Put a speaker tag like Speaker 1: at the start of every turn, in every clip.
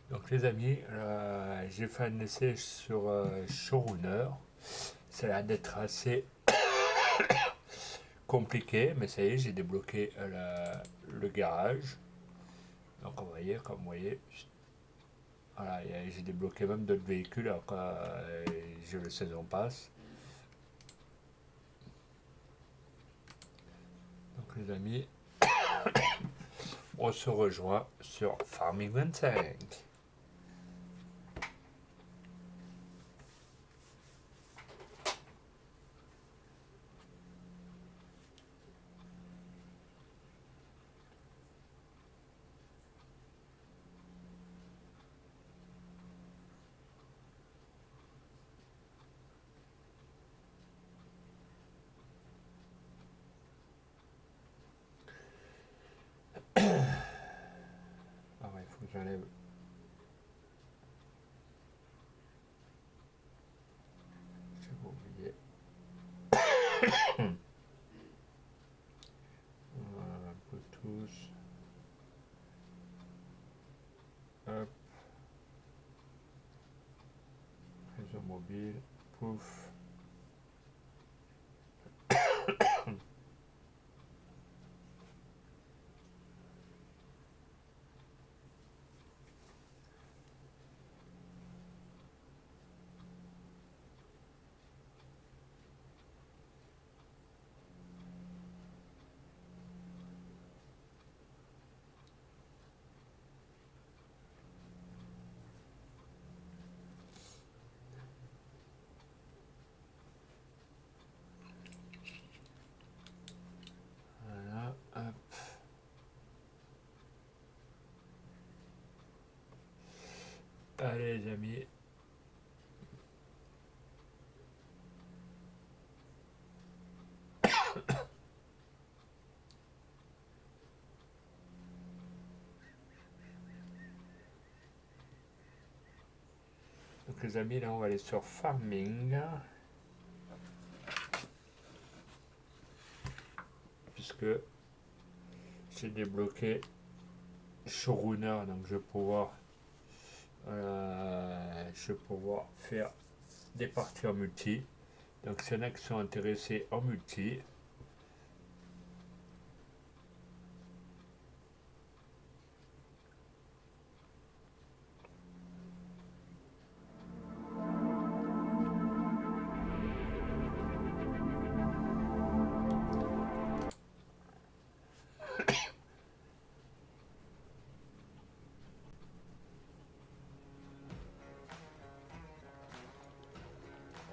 Speaker 1: Donc les amis, j'ai fait un essai sur Showrunner. Ça a l'air d'être assez compliqué, mais ça y est, j'ai débloqué le garage. Donc vous voyez, comme vous voyez, voilà, j'ai débloqué même d'autres véhicules alors que j'ai le saison pass. Donc les amis, on se rejoint sur Farming 25. Ah ouais, il faut que j'enlève. J'ai oublié. Bluetooth. Hop, réseau mobile. Pouf. Voilà, hop. Allez les amis. Donc les amis, là on va aller sur Farming. Puisque j'ai débloqué Showrunner, donc je vais pouvoir faire des parties en multi. Donc s'il y en a qui sont intéressés en multi,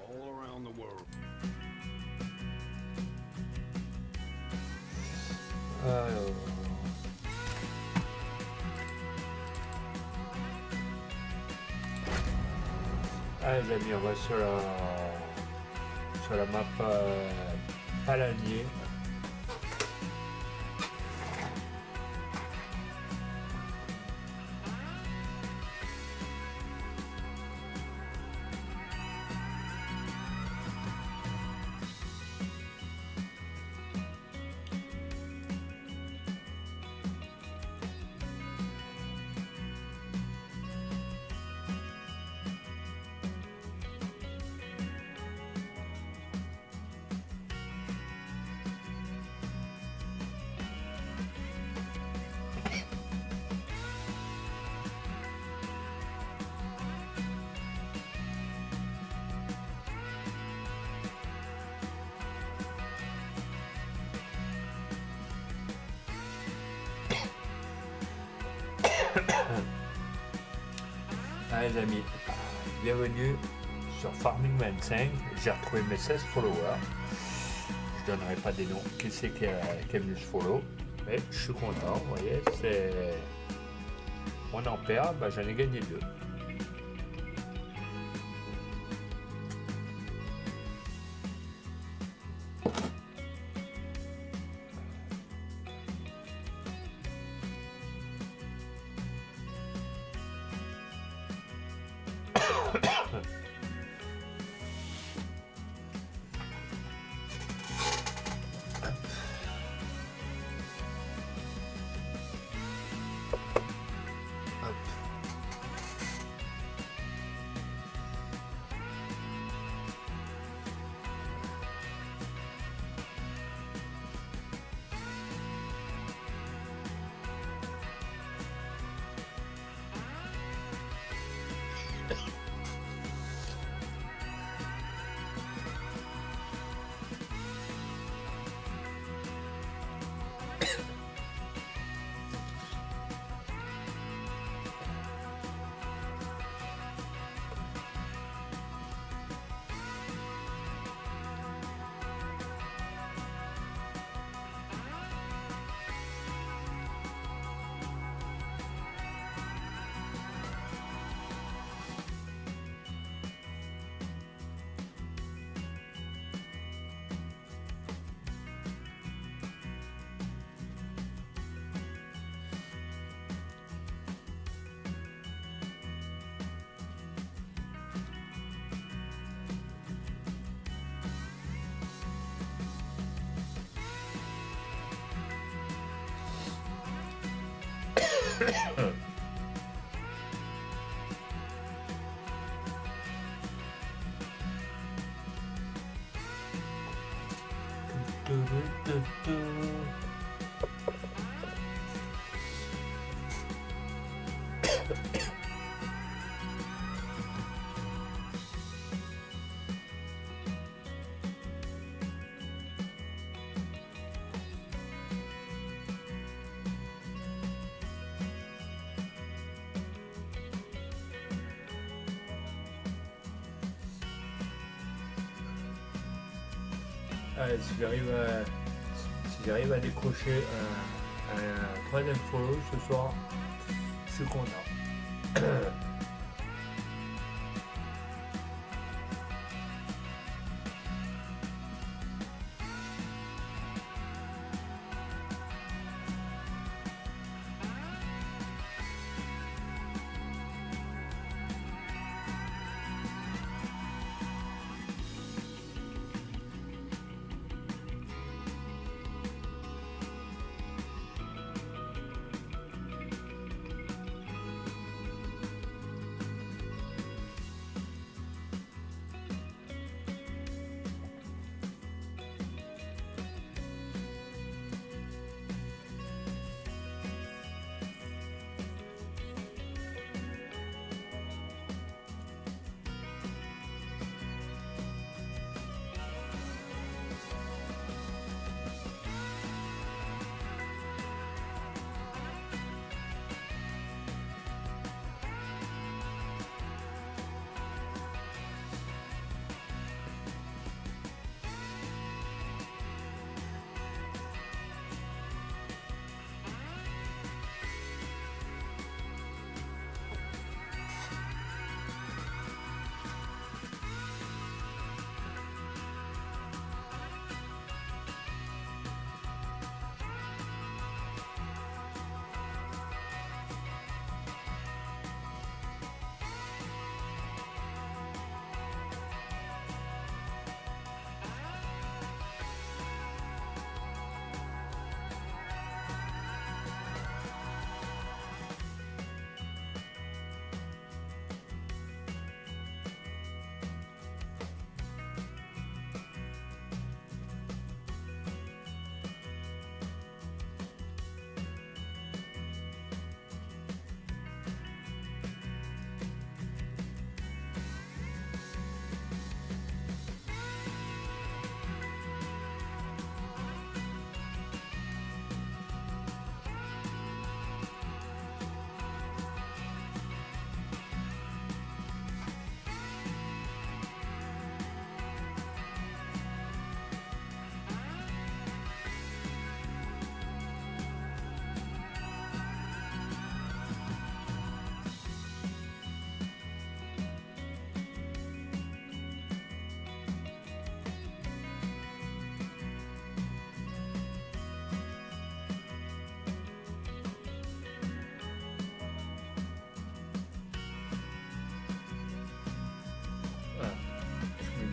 Speaker 2: all around the world.
Speaker 1: alors, les amis, on va sur la map Palanier. Les amis, bienvenue sur Farming 25. J'ai retrouvé mes 16 followers. Je donnerai pas des noms. Qui c'est qui est venu se follow? Mais je suis content, vous voyez, on en perd, j'en ai gagné deux. Allez, si j'arrive à décrocher un troisième follow ce soir, je suis content.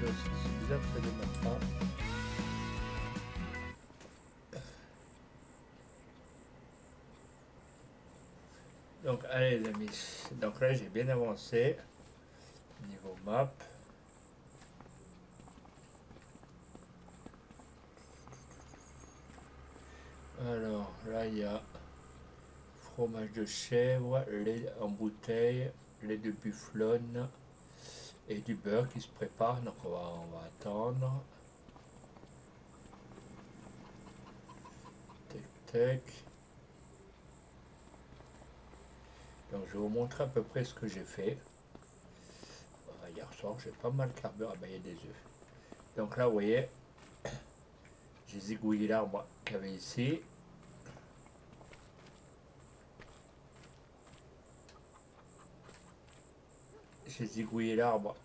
Speaker 1: C'est bizarre que ça ne démarre pas. Donc allez les amis, donc là j'ai bien avancé niveau map. Alors là il y a fromage de chèvre, lait en bouteille, lait de bufflonne et du beurre qui se prépare, donc on va attendre. Tac tac. Donc je vais vous montrer à peu près ce que j'ai fait. Hier soir j'ai pas mal carburé, il y a des œufs. Donc là vous voyez, j'ai zigouillé l'arbre qu'il y avait ici. J'ai zigouillé l'arbre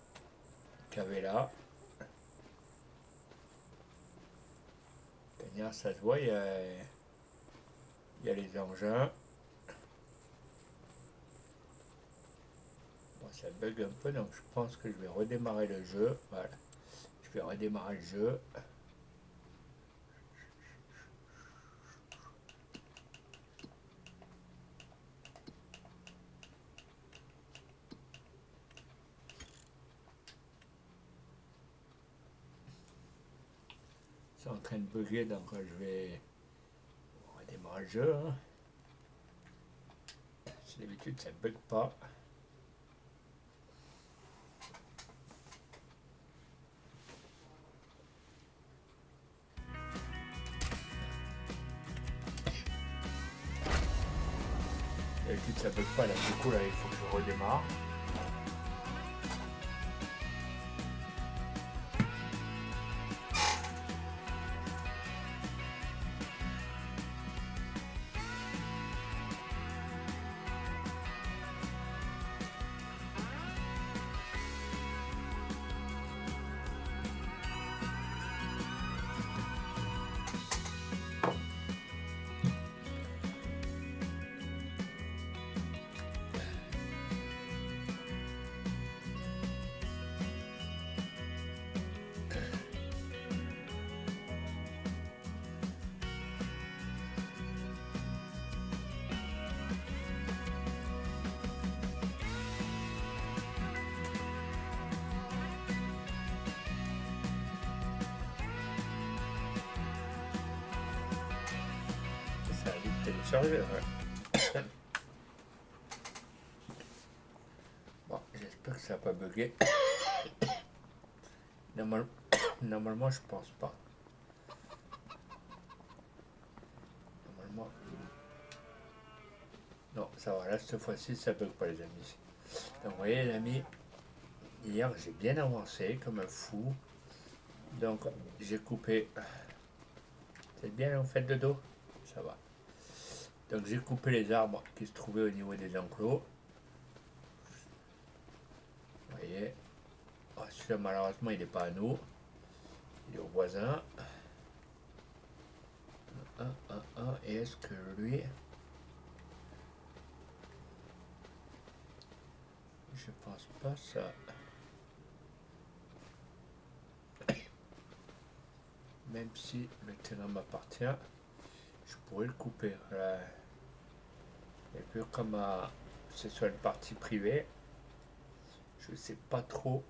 Speaker 1: qu'il y avait là. Ça se voit, il y a les engins. Bon, ça bug un peu, donc je pense que je vais redémarrer le jeu. Voilà, je vais redémarrer le jeu. C'est en train de bugger, donc je vais redémarrer le jeu. Hein. Si d'habitude ça ne bug pas. D'habitude ça bug pas, là du coup là il faut que je redémarre. Ça a vite téléchargé, ouais. Bon, j'espère que ça n'a pas bugué. Normalement, je pense pas. Normalement. Non, ça va, là, cette fois-ci, ça bug pas, les amis. Donc, vous voyez, les amis, hier, j'ai bien avancé comme un fou. Donc, j'ai coupé. C'est bien, vous faites de dos? Ça va. Donc, j'ai coupé les arbres qui se trouvaient au niveau des enclos. Vous voyez. Oh, celui-là, malheureusement, il n'est pas à nous. Il est au voisin. Et est-ce que lui... Je pense pas ça. Même si le terrain m'appartient, je pourrais le couper. Voilà. Et puis comme ce soit une partie privée, je sais pas trop.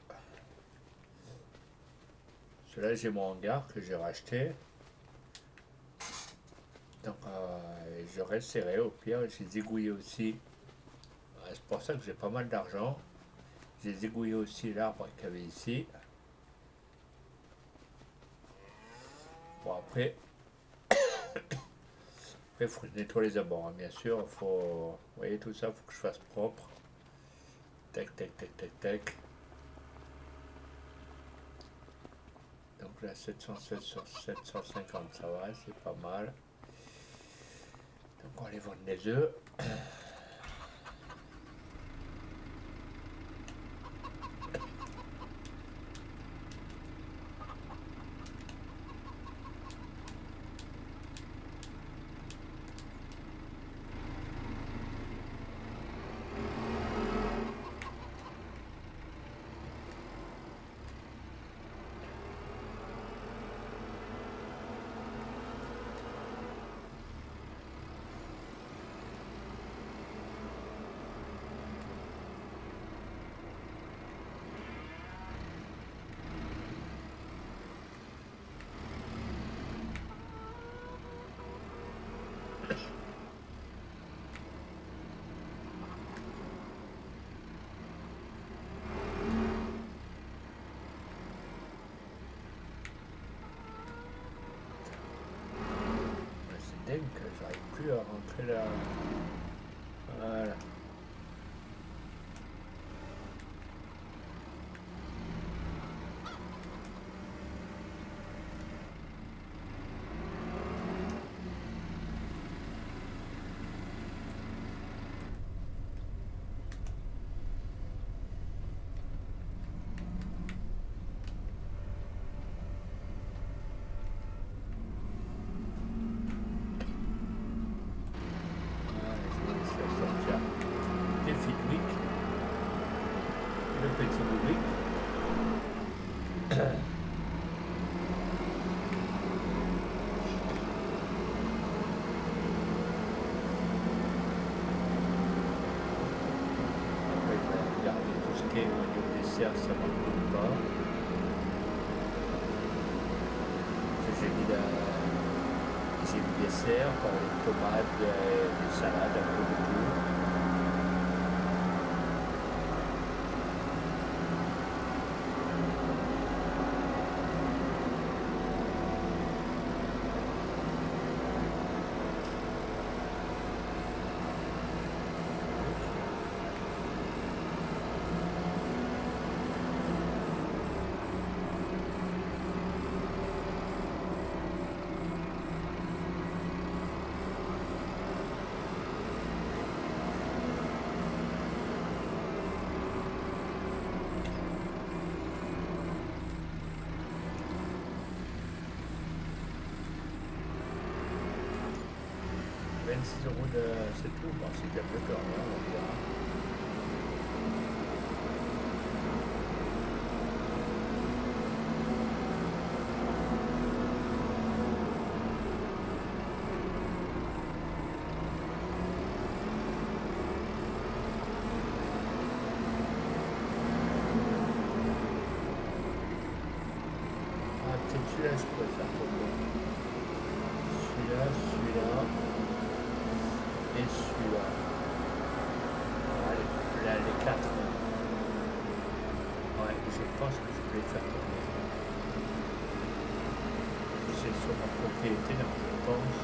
Speaker 1: Cela, j'ai mon hangar que j'ai racheté. Donc je resterai au pire. J'ai zigouillé aussi. C'est pour ça que j'ai pas mal d'argent. J'ai zigouillé aussi l'arbre qu'il y avait ici. Bon après, il faut que je nettoie les abords, hein, bien sûr. Faut, vous voyez tout ça, il faut que je fasse propre. Tac, tac, tac, tac, tac. Donc là, 707 sur 750, ça va, c'est pas mal. Donc on va aller vendre les œufs. C'est dingue que j'arrive plus à rentrer là. Voilà. Le petit Louis. Après, je vais regarder tout ce qui est au niveau des serres, ça ne m'en pas. j'ai mis des serres, des tomates, des salades, un peu de tout. C'est tout, bon, c'était un peu comme là, on verra. Ah, peut-être celui-là, je pourrais faire pour moi. Celui-là, et celui-là. Là, les quatre. Ouais, je pense que je peux les faire tourner. C'est sur ma propriété, là, je pense.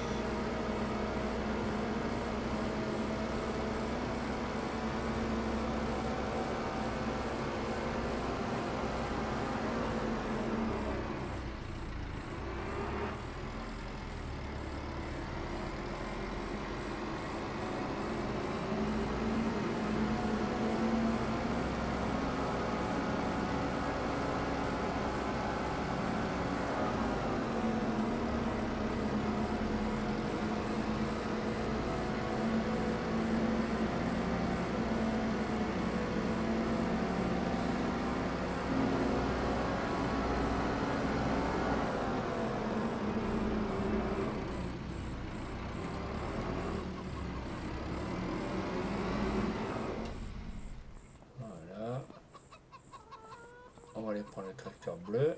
Speaker 1: Voilà. On va aller prendre le tracteur bleu.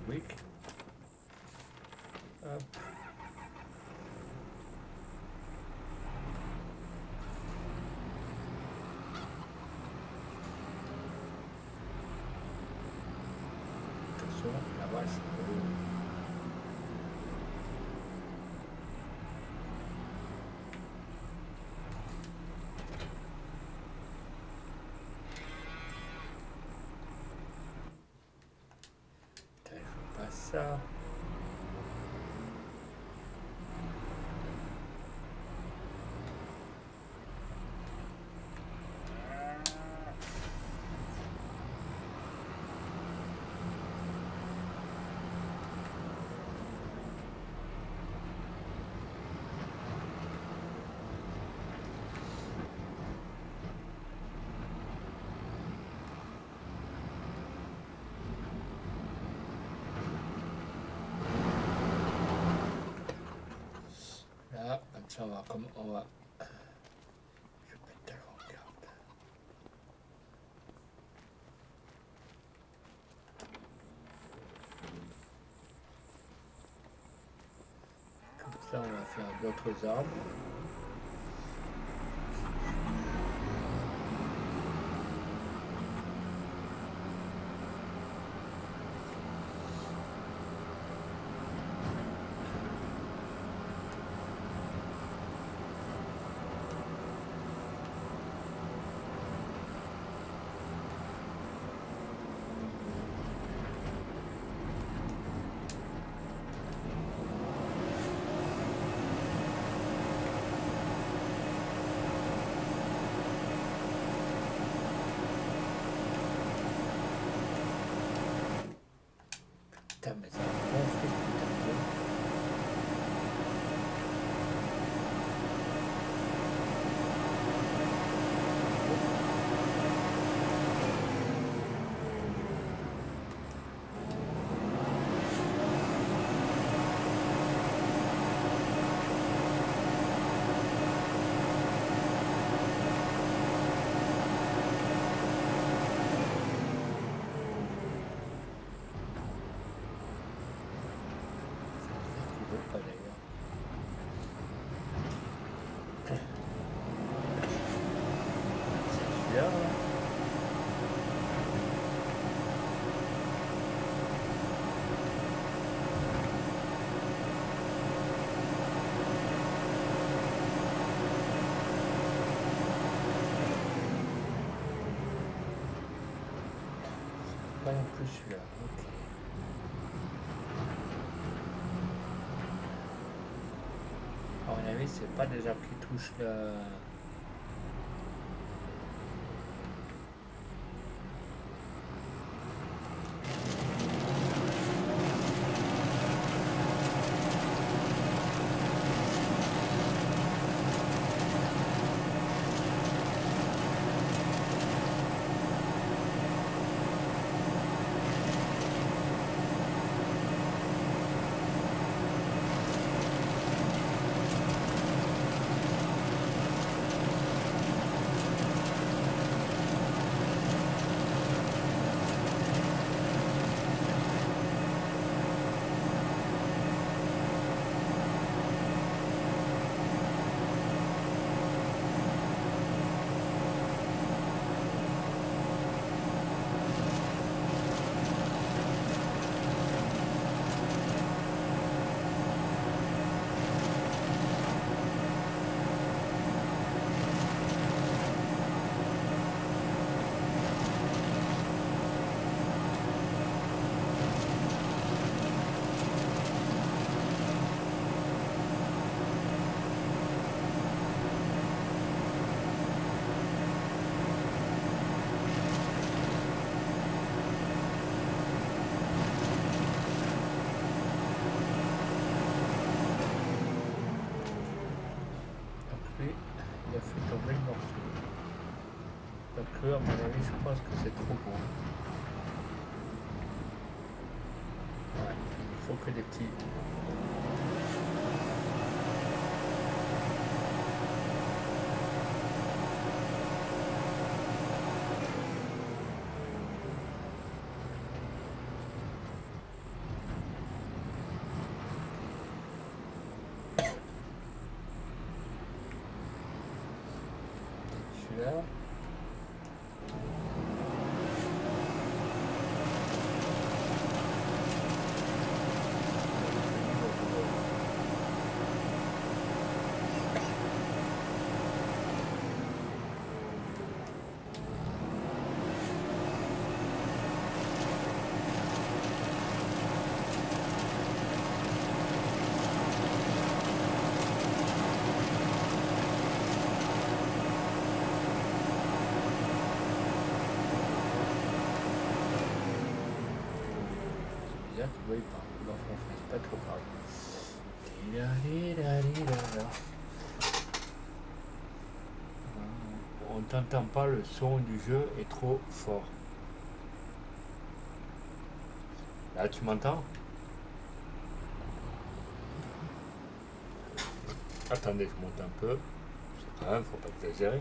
Speaker 1: Week. Hop. Attention, la vache. Putain, je veux pas ça. Là, comme ça, on va. Je vais mettre tellement de garde. Comme ça, on va faire d'autres arbres. Putain, mais ça va celui-là. Pas non plus celui-là. Ok. À mon avis, c'est pas des arbres qui touchent la. Il a fait tomber le morceau. Donc là, à mon avis, je pense que c'est trop gros. Ouais, il faut que des petits. Celui-là. Tu vois, il part. Bon, enfin, c'est pas trop grave. On t'entend pas, le son du jeu est trop fort. Là, tu m'entends? Attendez, je monte un peu. C'est quand même, faut pas exagérer.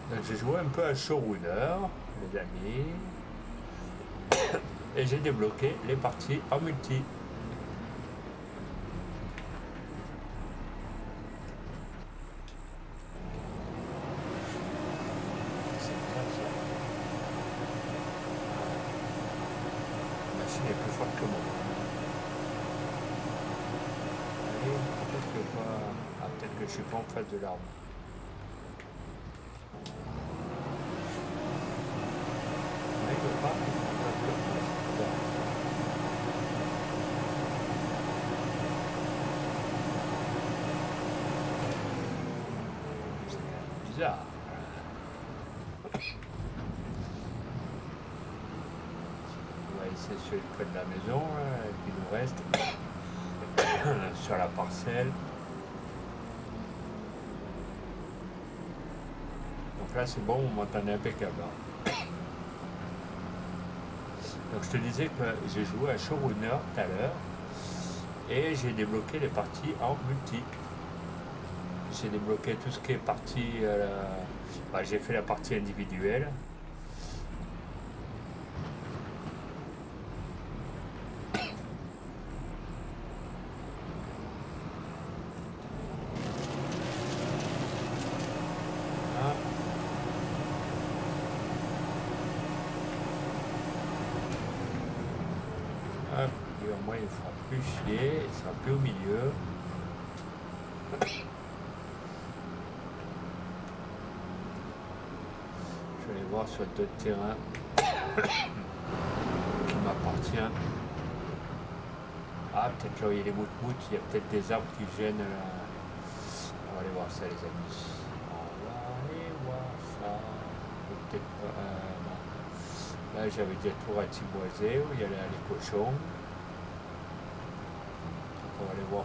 Speaker 1: Donc, j'ai joué un peu à Showrunner, les amis. Et j'ai débloqué les parties en multi. La machine est plus forte que moi. Allez, peut-être que pas. Ah, peut-être que je suis pas en face de l'arbre. Ouais, il veut pas. C'est bizarre. On va essayer celui près de la maison, là, qui nous reste sur la parcelle. Donc là, c'est bon, on m'entendait impeccable. Hein. Donc je te disais que j'ai joué à Showrunner tout à l'heure et j'ai débloqué les parties en multi. J'ai débloqué tout ce qui est partie. J'ai fait la partie individuelle. moi, il me fera plus chier. Il sera plus au milieu. Je vais aller voir sur d'autres terrains qui m'appartiennent. Ah, peut-être là où il y a les moutmoutes, il y a peut-être des arbres qui viennent. On va aller voir ça, les amis. On va aller voir ça. Peut-être pas. Non. Là, j'avais déjà tout ratiboisé où il y a les cochons. Donc, on va aller voir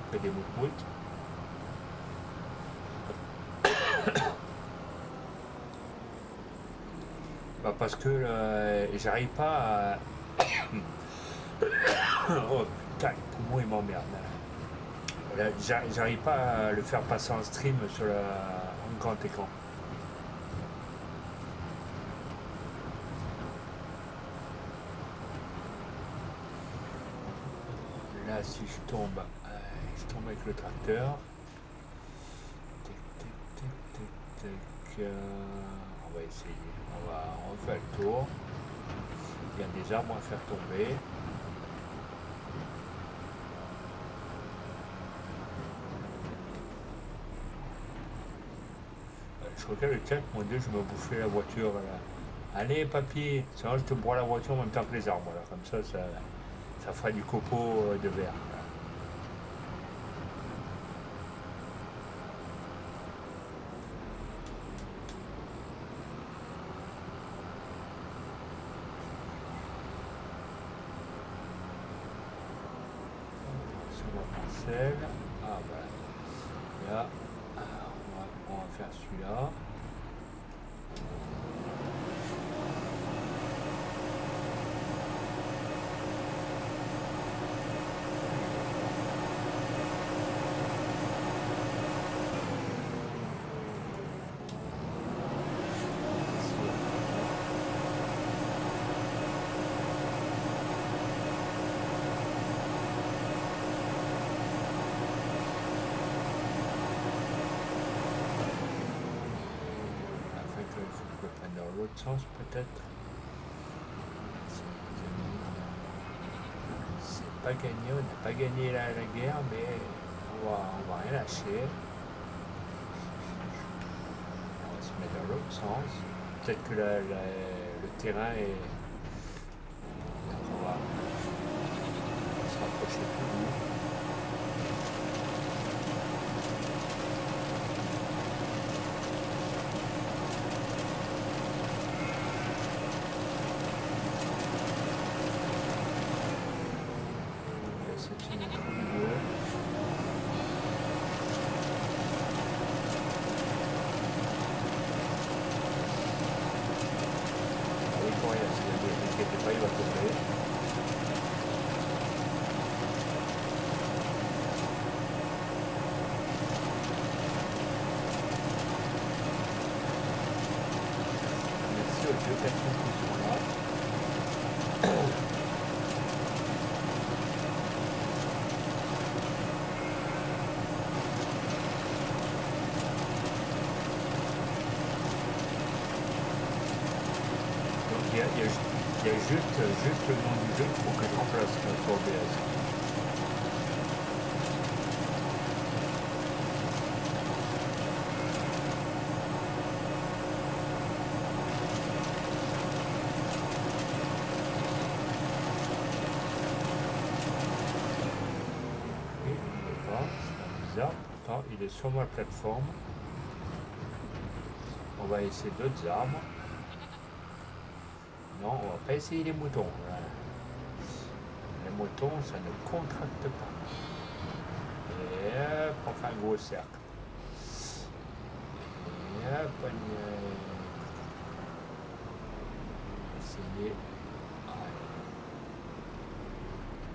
Speaker 1: près des moutmoutes. Bah parce que j'arrive pas à. Oh putain, le poumon il m'emmerde. J'arrive pas à le faire passer en stream sur un grand écran. Là, si je tombe avec le tracteur. Tac, tac, tac, tac, tac. On va essayer. On fait le tour. Il y a des arbres à faire tomber. Je regarde le chat, mon dieu, je me bouffais la voiture là. Allez papy, sinon je te broie la voiture en même temps que les arbres. Là. Comme ça fera du copeau de verre. Là. Sur ma parcelle. Ah voilà. Là, on va faire celui-là. Dans l'autre sens peut-être. C'est pas gagné, on n'a pas gagné la guerre, mais on va rien lâcher. On va se mettre dans l'autre sens. Peut-être que le terrain est. On va se rapprocher plus de nous. Il y a juste le nom du jeu qu'il faut que je remplace sur OBS. Et on le voit, c'est bizarre, pourtant il est sur ma plateforme. On va essayer d'autres arbres. Non, on va pas essayer les moutons. Voilà. Les moutons, ça ne contracte pas. Et hop, on fait un gros cercle. Et hop, on va essayer.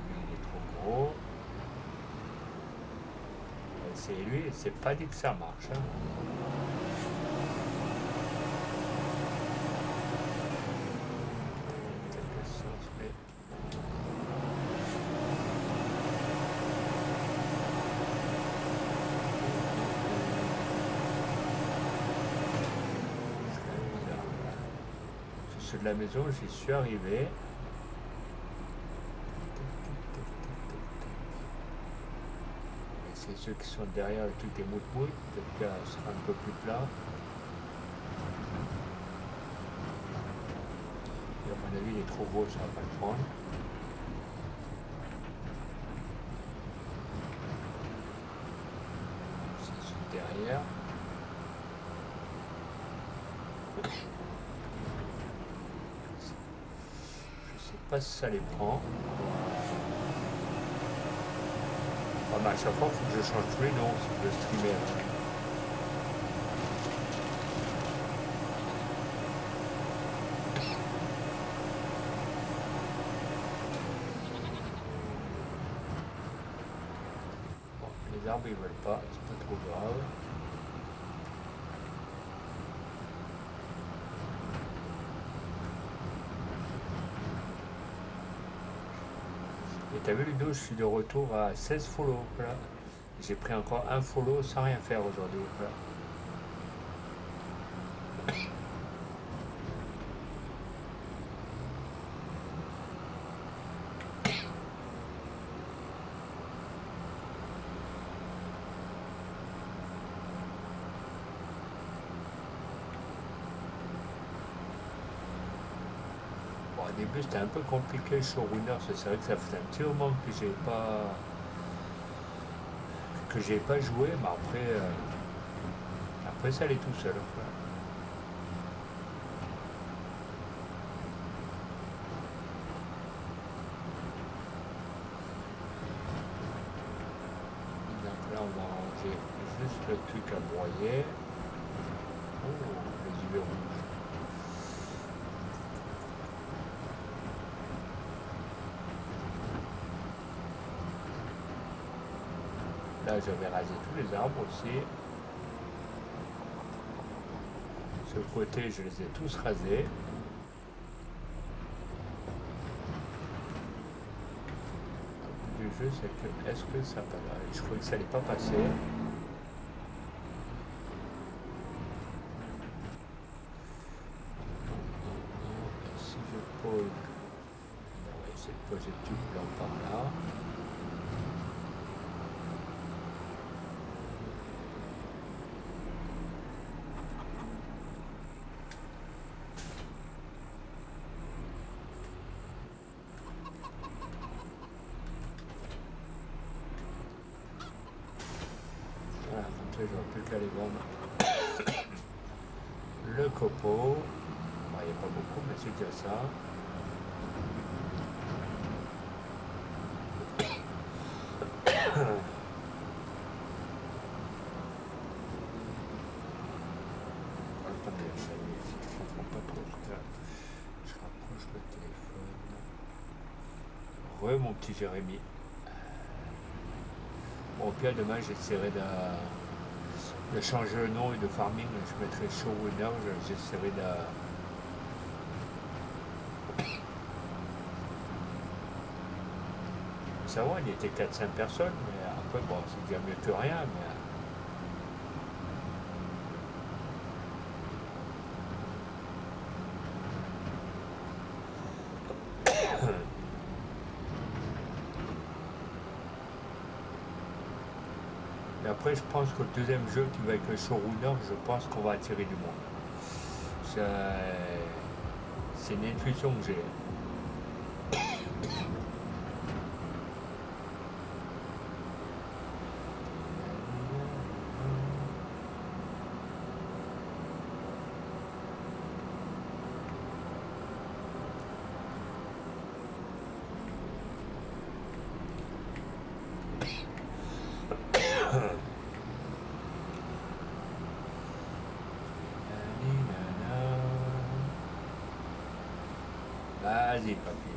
Speaker 1: Lui, il est trop gros. On va essayer lui, c'est pas dit que ça marche. Hein. De la maison, j'y suis arrivé. c'est ceux qui sont derrière le truc des mout-mout, peut-être que ce sera un peu plus plat. Et à mon avis, il est trop gros, ça va pas le prendre. C'est ceux derrière. Je sais pas si ça les prend. Ah, mais à chaque fois, il faut que je change tous les noms si je veux streamer avec. Bon, les arbres ils veulent pas, c'est pas trop grave. Et t'as vu Ludo, je suis de retour à 16 follow. Voilà. J'ai pris encore un follow sans rien faire aujourd'hui. Voilà. Bon, au début c'était un peu compliqué sur Winner, c'est vrai que ça faisait un petit moment que j'ai pas joué, mais après ça allait tout seul. Voilà. Donc là on va ranger juste le truc à broyer. Oh, les yeux rouges. Là j'avais rasé tous les arbres aussi. Ce côté je les ai tous rasés. Le jeu c'est que est-ce que ça passe? Je croyais que ça allait pas passer. Si je pose, on va essayer de poser le tube blanc par là. Voilà, comme ça j'aurai plus qu'à aller vendre le copeau. Bon, il n'y a pas beaucoup, mais c'est déjà ça. Attendez, je comprends pas trop ce que je rapproche le téléphone. Mon petit Jérémy. Bon, au pire, demain, j'essaierai de changer le nom et de farming. Je mettrai Showrunner. J'essaierai de. Ça va, il était 4-5 personnes, mais après, bon, c'est déjà mieux que rien. Mais après, je pense que le deuxième jeu qui va être le Showrunner, je pense qu'on va attirer du monde. C'est une intuition que j'ai. Vas-y, papy.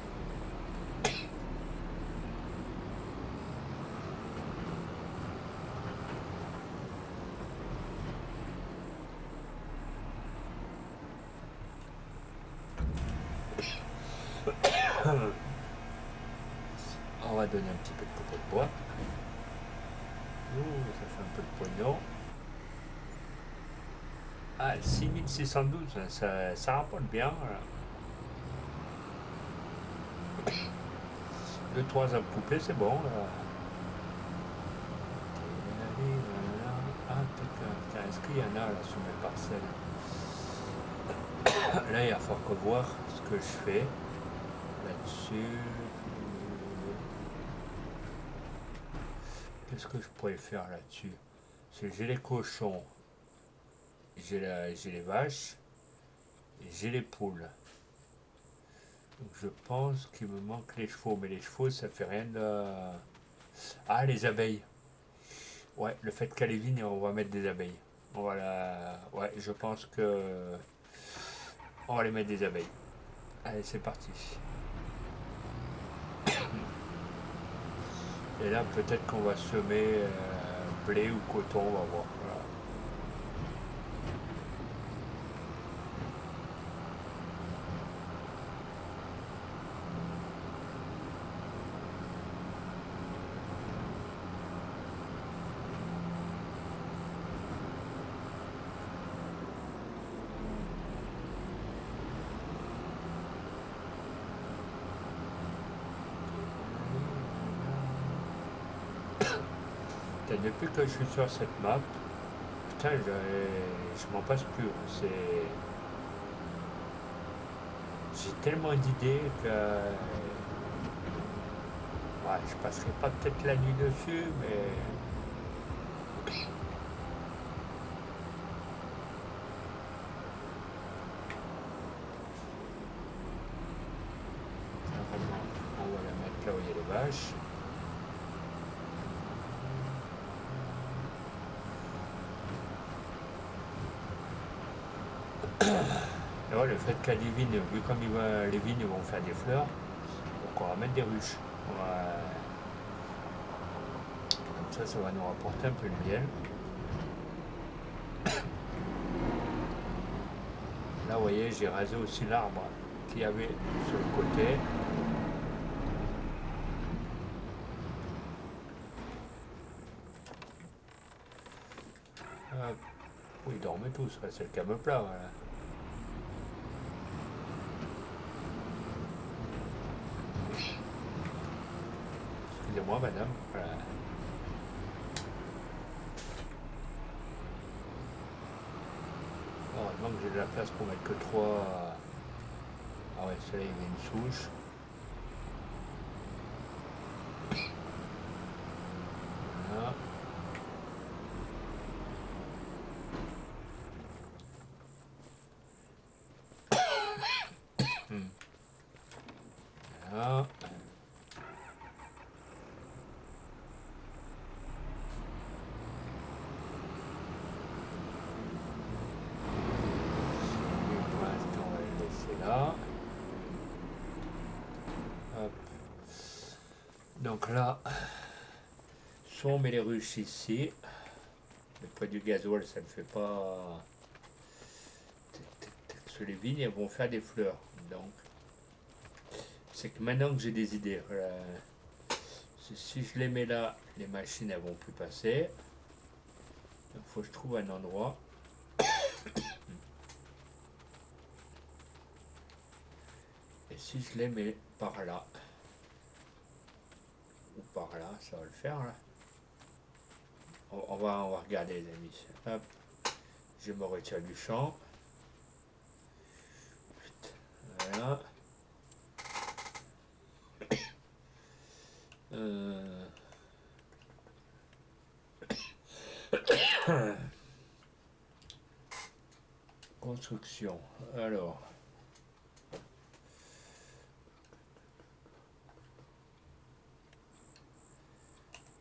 Speaker 1: On va donner un petit peu de copeaux de bois. Ouh, ça fait un peu de pognon. Ah, 6612, ça rapporte bien. Voilà. Le 3 à couper, c'est bon. Là. est-ce qu'il y en a là sur mes parcelles? Là, il va falloir voir ce que je fais là-dessus. Qu'est-ce que je pourrais faire là-dessus? Parce que j'ai les cochons, j'ai les vaches et j'ai les poules. Donc je pense qu'il me manque les chevaux, mais les chevaux ça fait rien de... Ah, les abeilles. Ouais, le fait qu'à les vignes, on va mettre des abeilles. Voilà, ouais, je pense que on va les mettre des abeilles. Allez, c'est parti. Et là, peut-être qu'on va semer blé ou coton, on va voir. Voilà. Putain, depuis que je suis sur cette map, putain, je m'en passe plus. J'ai tellement d'idées que ouais, je passerai pas peut-être la nuit dessus, mais on va la mettre là où il y a les vaches. Et ouais, le fait qu'à les vignes, vu comme les vignes vont faire des fleurs, donc on va mettre des ruches. Comme ça va nous rapporter un peu de miel. Là, vous voyez, j'ai rasé aussi l'arbre qu'il y avait sur le côté. Hop. Oui, ils dormaient tous, c'est le calme plat. Voilà. Excusez-moi, madame. Voilà. Heureusement que j'ai de la place pour mettre que 3. Ah ouais, celui-là, il y a une souche. Voilà. Voilà. Pour l'instant, on va le laisser là. Hop. Donc là, soit on met les ruches ici. Le poids du gasoil, ça ne fait pas. Parce que les vignes, elles vont faire des fleurs. Donc, c'est que maintenant que j'ai des idées, si je les mets là, les machines, elles vont plus passer. Il faut que je trouve un endroit. Et si je les mets par là, ou par là, ça va le faire là. On va regarder les amis. Hop. Je me retire du champ. Voilà. Construction. Alors.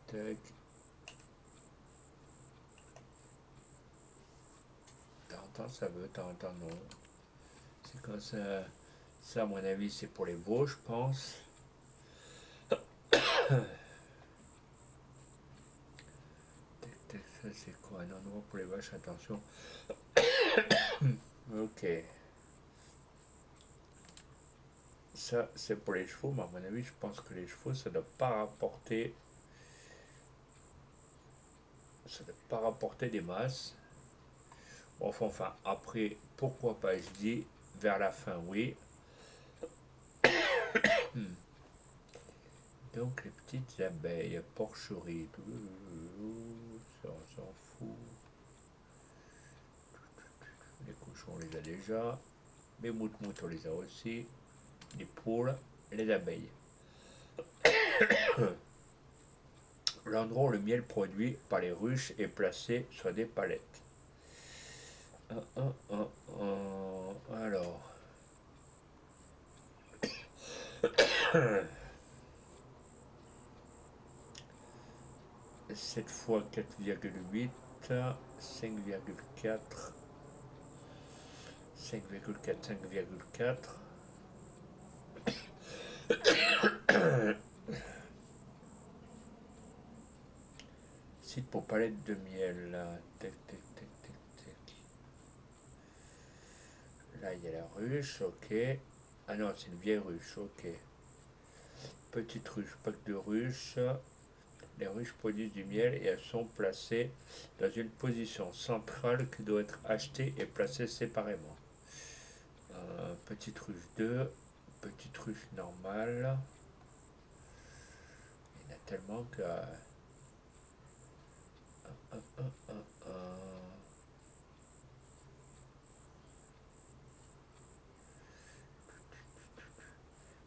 Speaker 1: Tac. T'entends, ça veut, t'entends, non. C'est comme ça. Ça, à mon avis, c'est pour les veaux, je pense. Ça, c'est quoi? Un endroit pour les vaches, attention. Ok. Ça, c'est pour les chevaux, mais à mon avis, je pense que les chevaux, ça ne doit pas rapporter. Ça ne doit pas rapporter des masses. Enfin, après, pourquoi pas, je dis, vers la fin, oui. Donc, les petites abeilles, porcheries, ça, on s'en fout. déjà. Mes moutmoutes, on les a aussi. Les poules, les abeilles. L'endroit où le miel produit par les ruches est placé sur des palettes. Alors. Cette fois 4,8, 5,4, 5,4, 5,4. Site pour palette de miel. Tac, tac, tac, tac, tac. Là, il y a la ruche, ok. Ah non, c'est une vieille ruche, ok. Petite ruche, pack de ruches. Les ruches produisent du miel et elles sont placées dans une position centrale qui doit être achetée et placée séparément. Petite ruche 2, petite ruche normale. Il y en a tellement que...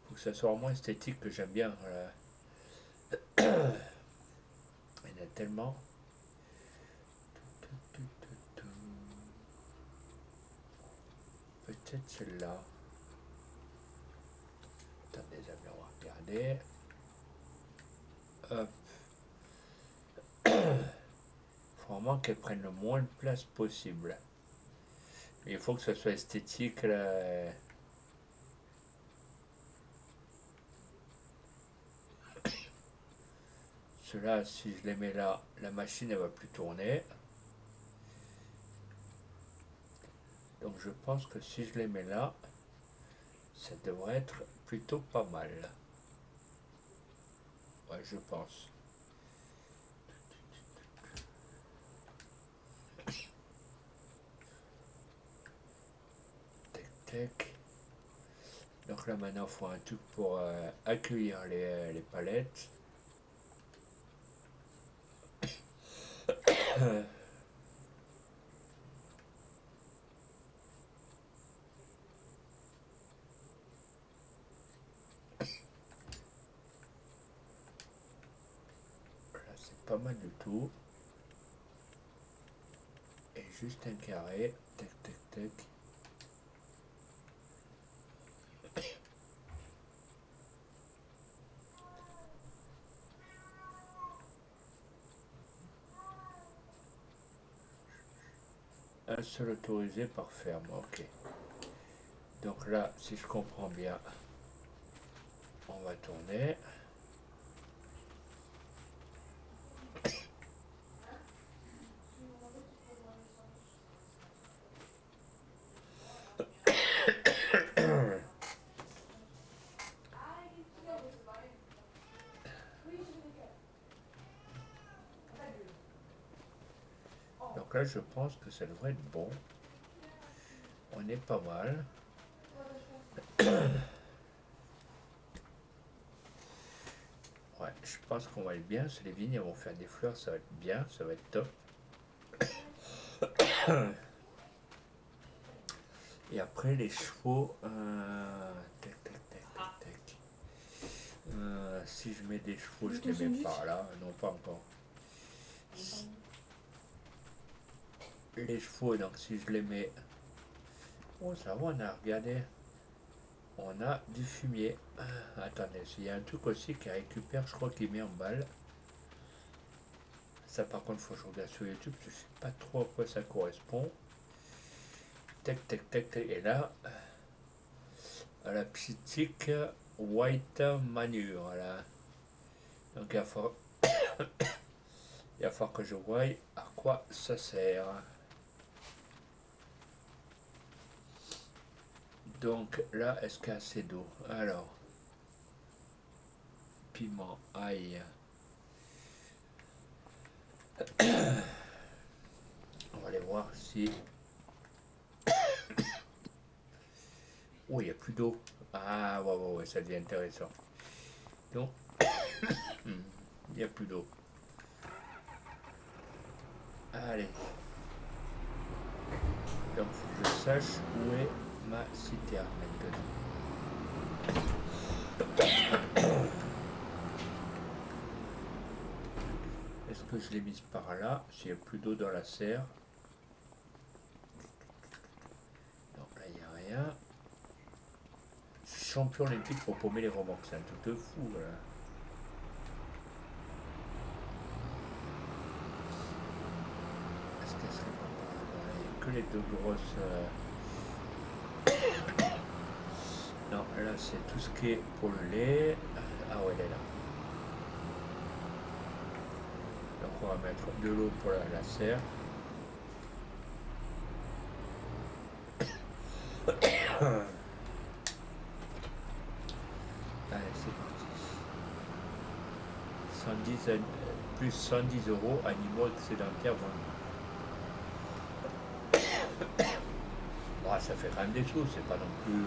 Speaker 1: Faut que ça soit vraiment esthétique, que j'aime bien. Voilà. Il y en a tellement. Peut-être celle-là. Attendez, les amis, on va regarder. Hop. Faut vraiment qu'elle prenne le moins de place possible. Mais il faut que ça soit esthétique. Là. Ceux-là, si je les mets là, la machine elle va plus tourner. Donc je pense que si je les mets là, ça devrait être plutôt pas mal. Ouais, je pense. Tac, tac. Donc là maintenant, il faut un truc pour accueillir les palettes. Là, c'est pas mal du tout. Et juste un carré. Tac, tac, tac. Un seul autorisé par ferme, ok. Donc là, si je comprends bien, on va tourner. Donc là, je pense que ça devrait être bon. On est pas mal. Ouais, je pense qu'on va être bien. Si les vignes vont faire des fleurs, ça va être bien, ça va être top. Et après, les chevaux. Tac, tac, tac, tac, tac. Si je mets des chevaux, je les mets par là. Non, pas encore. Les chevaux, donc si je les mets. Oh, ça va, on a regardé. On a du fumier. Attendez, il y a un truc aussi qui récupère, je crois qu'il met en balle. Ça, par contre, il faut que je regarde sur YouTube, je ne sais pas trop à quoi ça correspond. Tac, tac, tac, tac. Et là, à la psychique white manure. Voilà. Donc, il va falloir que je voie à quoi ça sert. Donc là, est-ce qu'il y a assez d'eau? Alors, piment, ail. On va aller voir si... Oh, il n'y a plus d'eau. Ah, ouais, ça devient intéressant. Donc, il n'y a plus d'eau. Allez. Donc faut que je sache où est ma citerne maintenant. Est-ce que je l'ai mise par là? S'il n'y a plus d'eau dans la serre. Non, là il n'y a rien. Je suis champion olympique pour paumer les remorques, c'est un truc de fou. Voilà. Est-ce qu'elle serait pas par là? Il n'y a que les deux grosses. Non, là c'est tout ce qui est pour le lait. Ah ouais, elle est là. Donc on va mettre de l'eau pour la serre. Allez, c'est parti. 110, plus 110 euros, animaux excédentaires vendus. Bon, ça fait quand même des sous, c'est pas non plus.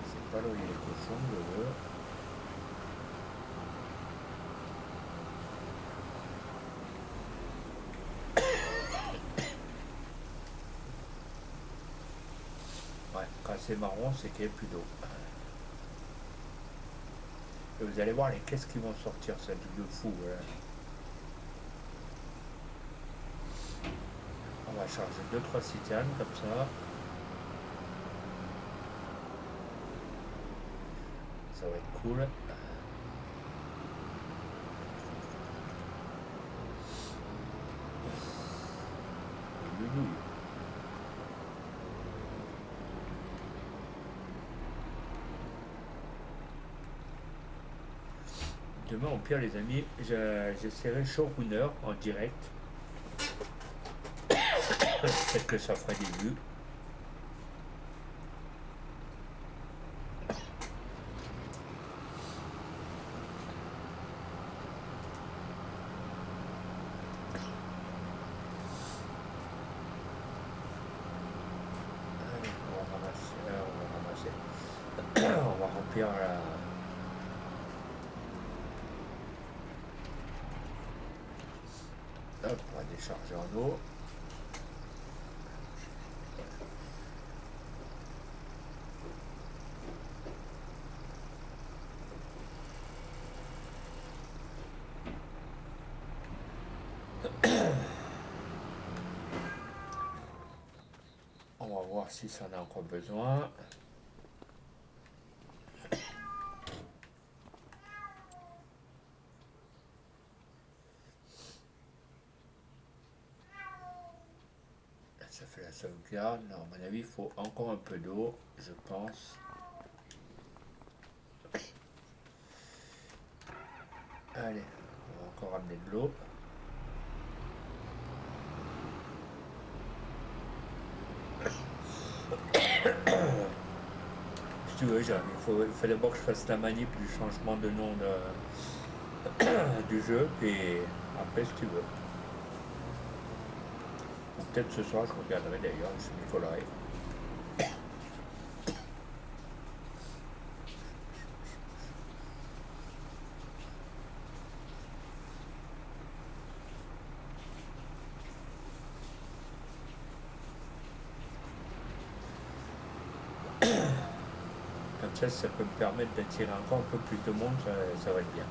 Speaker 1: C'est pas là où il y a les cochons, je veux. Ouais, quand c'est marron, c'est qu'il n'y a plus d'eau. Et vous allez voir les caisses qui vont sortir, c'est un truc de fou. Voilà. On va charger 2-3 citernes comme ça. Ça va être cool. Loulou. Demain, au pire, les amis, j'essaierai Showrunner en direct. Peut-être que ça ferait des vues. Allez, on va ramasser. On va remplir la. Hop, on va décharger en eau. On va voir si ça en a encore besoin. Ça fait la sauvegarde. Non, à mon avis, il faut encore un peu d'eau, je pense. Allez, on va encore ramener de l'eau. Si tu veux, il faut d'abord que je fasse la manip du changement de nom du jeu, puis après, si tu veux. Ou peut-être ce soir, je regarderai d'ailleurs, je m'y collerai. Comme ça peut me permettre d'attirer encore un peu plus de monde, ça va être bien.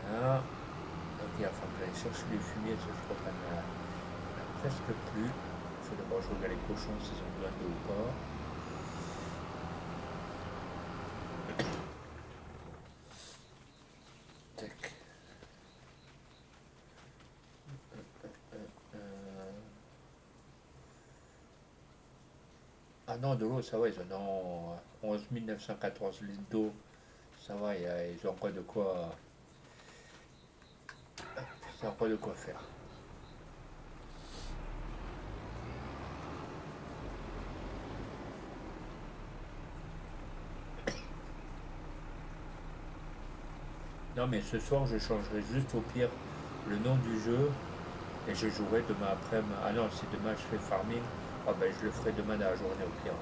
Speaker 1: Voilà. Donc il va falloir que j'aille chercher les fumiers, parce que je crois qu'on en a presque plus. Il faut d'abord que je regarde les cochons s'ils ont besoin d'eau ou pas. Tac. Ah non, de l'eau, ça va, ils en ont 11 914 litres d'eau. Ça va, ils ont encore de quoi. Ils ont encore de quoi faire. Non, mais ce soir, je changerai juste au pire le nom du jeu et je jouerai demain après-midi. Ah non, si demain je fais farming, ah ben je le ferai demain dans la journée au pire.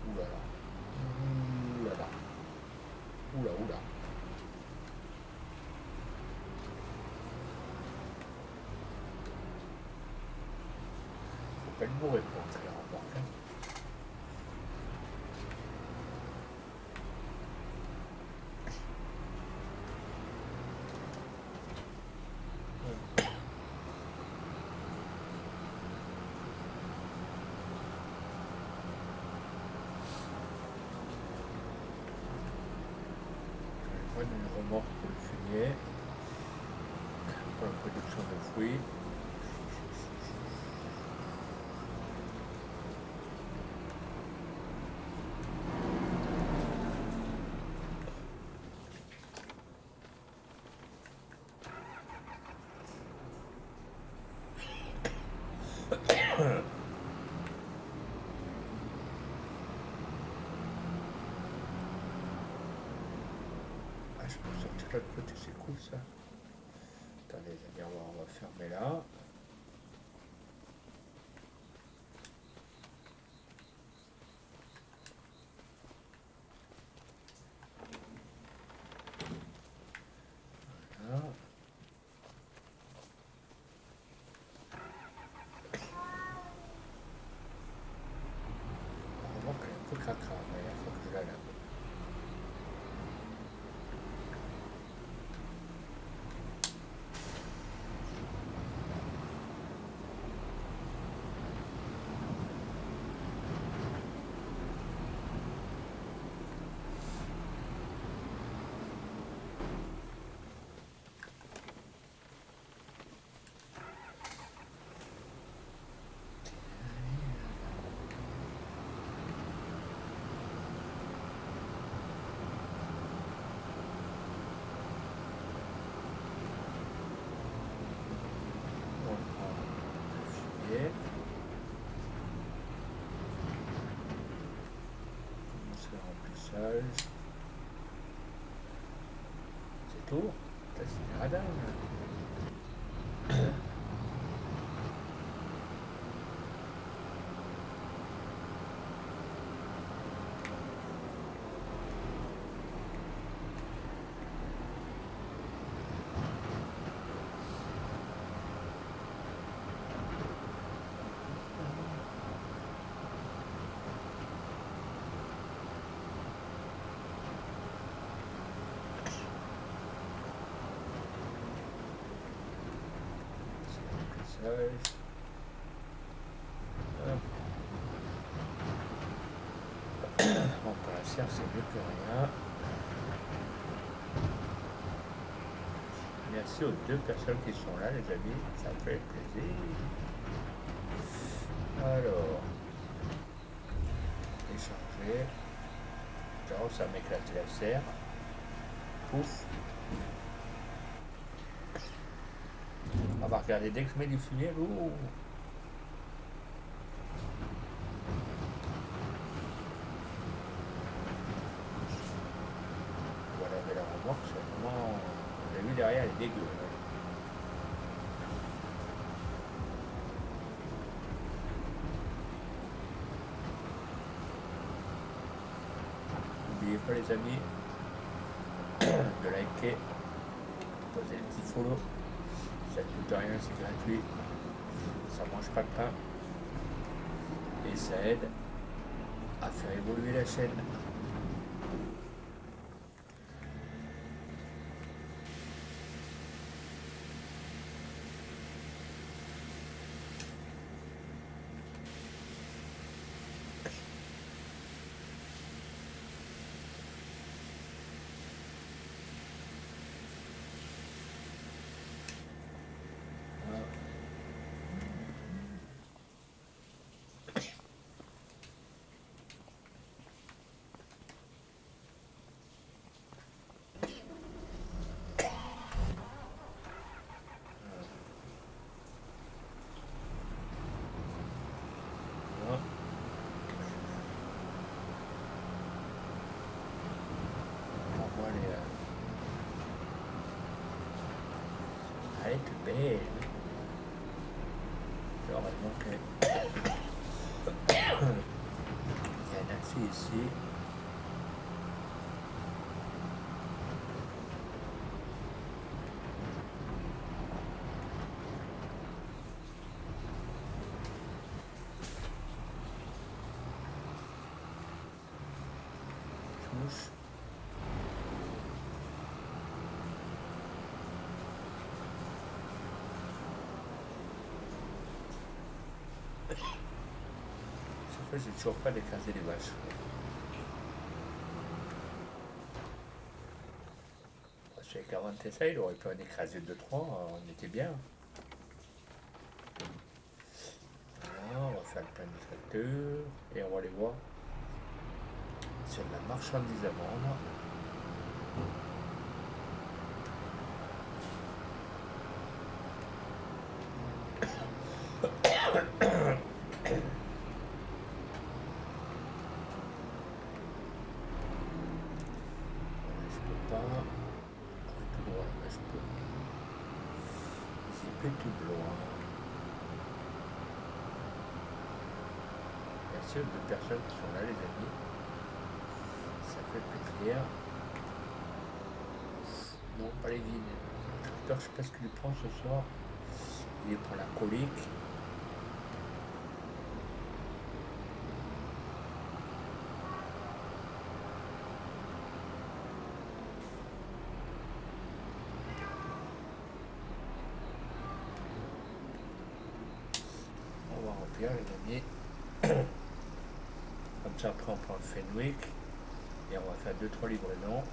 Speaker 1: Ouh là là. Ouh là là. Ouh là, ouh là. Faut pas le bourrer pour entrer en banque. Je vais prendre une remorque pour le fumier, pour la production de fruits. Ah, je peux sortir de l'autre côté, c'est cool ça. Attendez les amis, on va fermer là. Voilà. La remorque elle est un peu cracra, mais il faut que je la lave. On prend le fumier. Commence le remplissage. C'est tout. Ça, c'est des radins. Remplissage. Hop. Bon, pour la serre, c'est mieux que rien. Merci aux deux personnes qui sont là, les amis. Ça fait plaisir. Alors, échanger. Ciao, ça m'éclate la serre. Pouf. On va regarder dès que je mets du fumier. Ouh. remorque, c'est vraiment. J'ai vu derrière, elle est dégueu. N'oubliez pas les amis de liker, poser le petit follow. Ça ne coûte rien, c'est gratuit. Ça mange pas de pain. Et ça aide à faire évoluer la chaîne. Voilà. On voit les. Elle est toute belle. Heureusement qu'il y a un accès ici. Touche. Sauf que j'ai toujours pas d'écraser les vaches. Celui qui a inventé ça, il aurait pu en écraser 2-3, on était bien. Voilà, on va faire le plein de tracteur et on va aller voir sur la marchandise à vendre. Je peux pas. Tout droit, là, je peux. C'est plus tout loin. Bien sûr, deux personnes qui sont là, les amis. Ça fait plaisir. Non, pas les guides. Le tracteur, je sais pas ce qu'il prend ce soir. Il prend la colique. On va remplir les amis. Comme ça après on prend le Fenwick et on va faire 2-3 livraisons.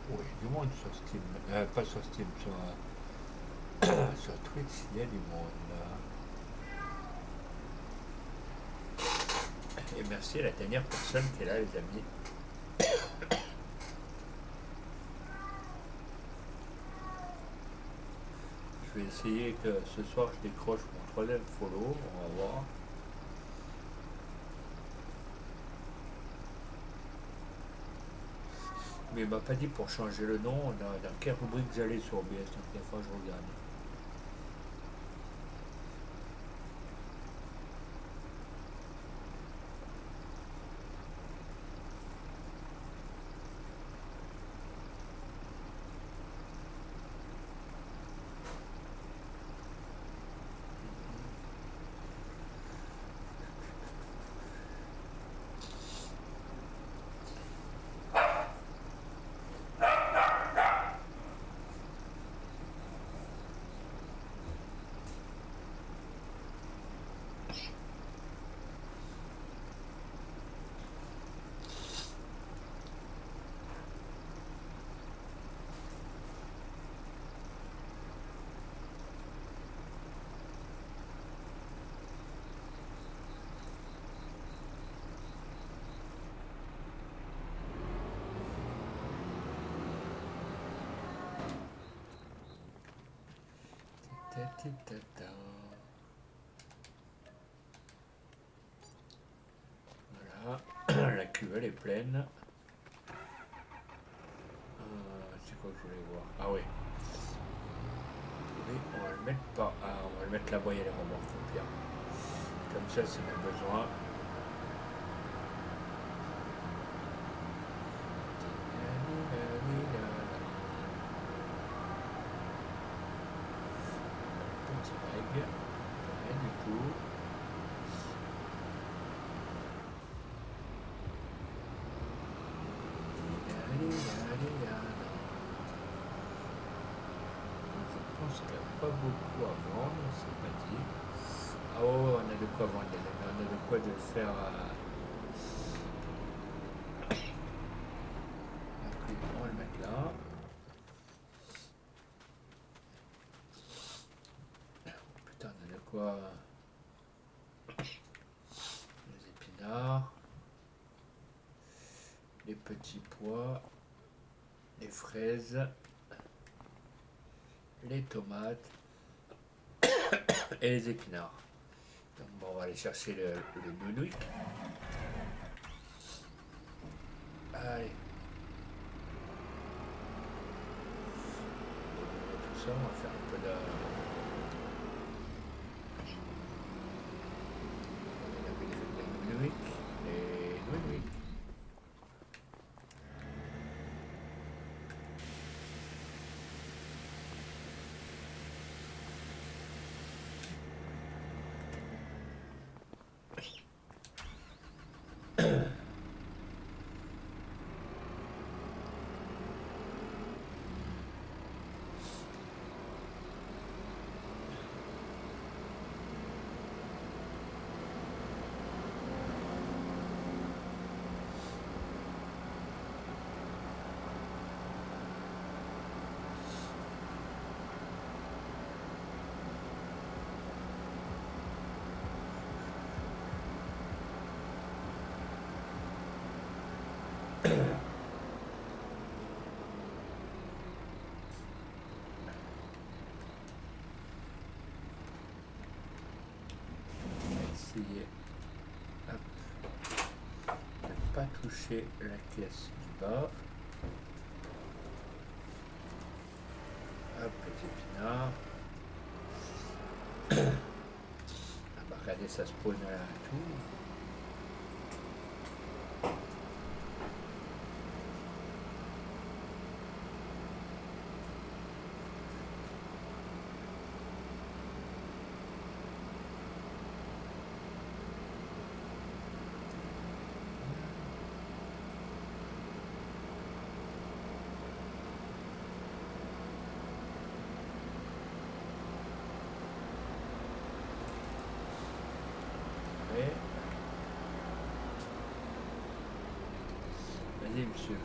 Speaker 1: Oui, du monde sur Steam. Pas sur Steam, sur Twitch, il y a du monde là. Et merci à la dernière personne qui est là, les amis. Je vais essayer que ce soir je décroche mon troisième follow, on va voir. Mais il m'a pas dit pour changer le nom, dans quelle rubrique j'allais sur OBS, donc des fois je regarde. Ta-ti-ta-ta. Voilà, la cuve elle est pleine. C'est quoi que je voulais voir? Ah oui. Oui, on va le mettre pas. Ah, on va le mettre là-bas, il y a les remorques au pire. Comme ça, si on a besoin. Petit reg. Rien du tout. Je pense qu'il n'y a pas beaucoup à vendre, c'est pas dit. Ah oh, on a de quoi vendre, on a de quoi de faire. Donc, on va le mettre là. Putain, on a de quoi. Les épinards, les petits pois, les fraises, les tomates et les épinards. Donc bon, on va aller chercher le nounoui. Allez. Tout ça, on va faire un peu de... Les nounoui. Les nounoui. Essayer hop, de ne pas toucher la caisse du bas. Hop, les épinards. Ah bah regardez, ça spawn là tout. Vas-y, monsieur.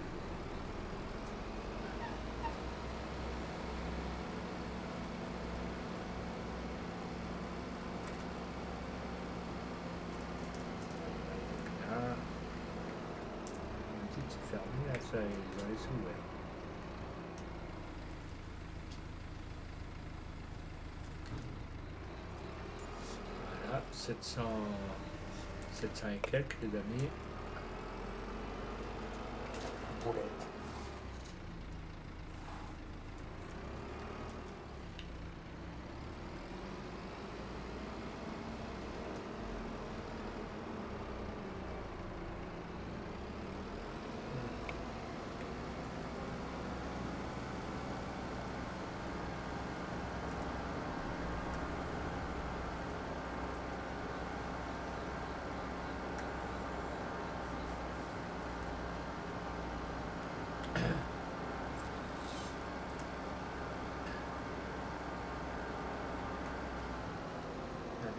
Speaker 1: Ah. C'est fermé là, ça, ils ont les sous, ouais. Voilà, 700 et quelques, les amis. Boulette.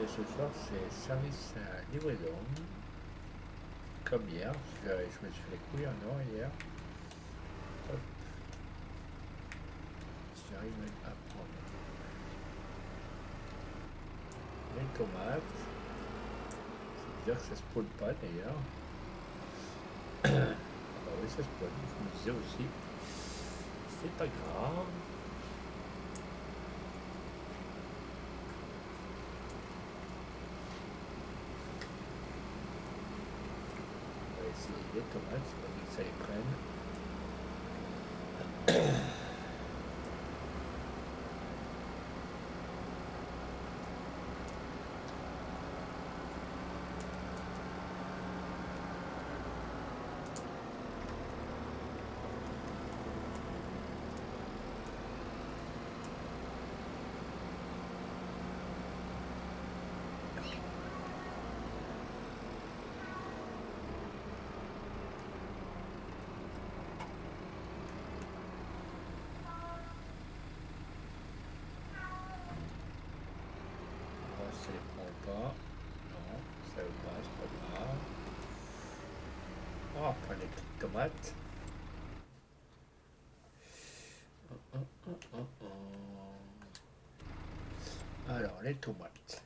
Speaker 1: Ce soir, c'est service à livraison. Comme hier, je me suis fait les couilles en or hier. Hop. J'arrive à prendre les tomates. C'est bizarre que ça se poule pas d'ailleurs. Ah bah oui, ça se poule, je me disais aussi. C'est pas grave. des tomates, c'est pas dit que ça les prenne. Ça les prend pas. Non, ça veut pas, c'est pas grave. On va prendre les petites tomates. Alors, les tomates.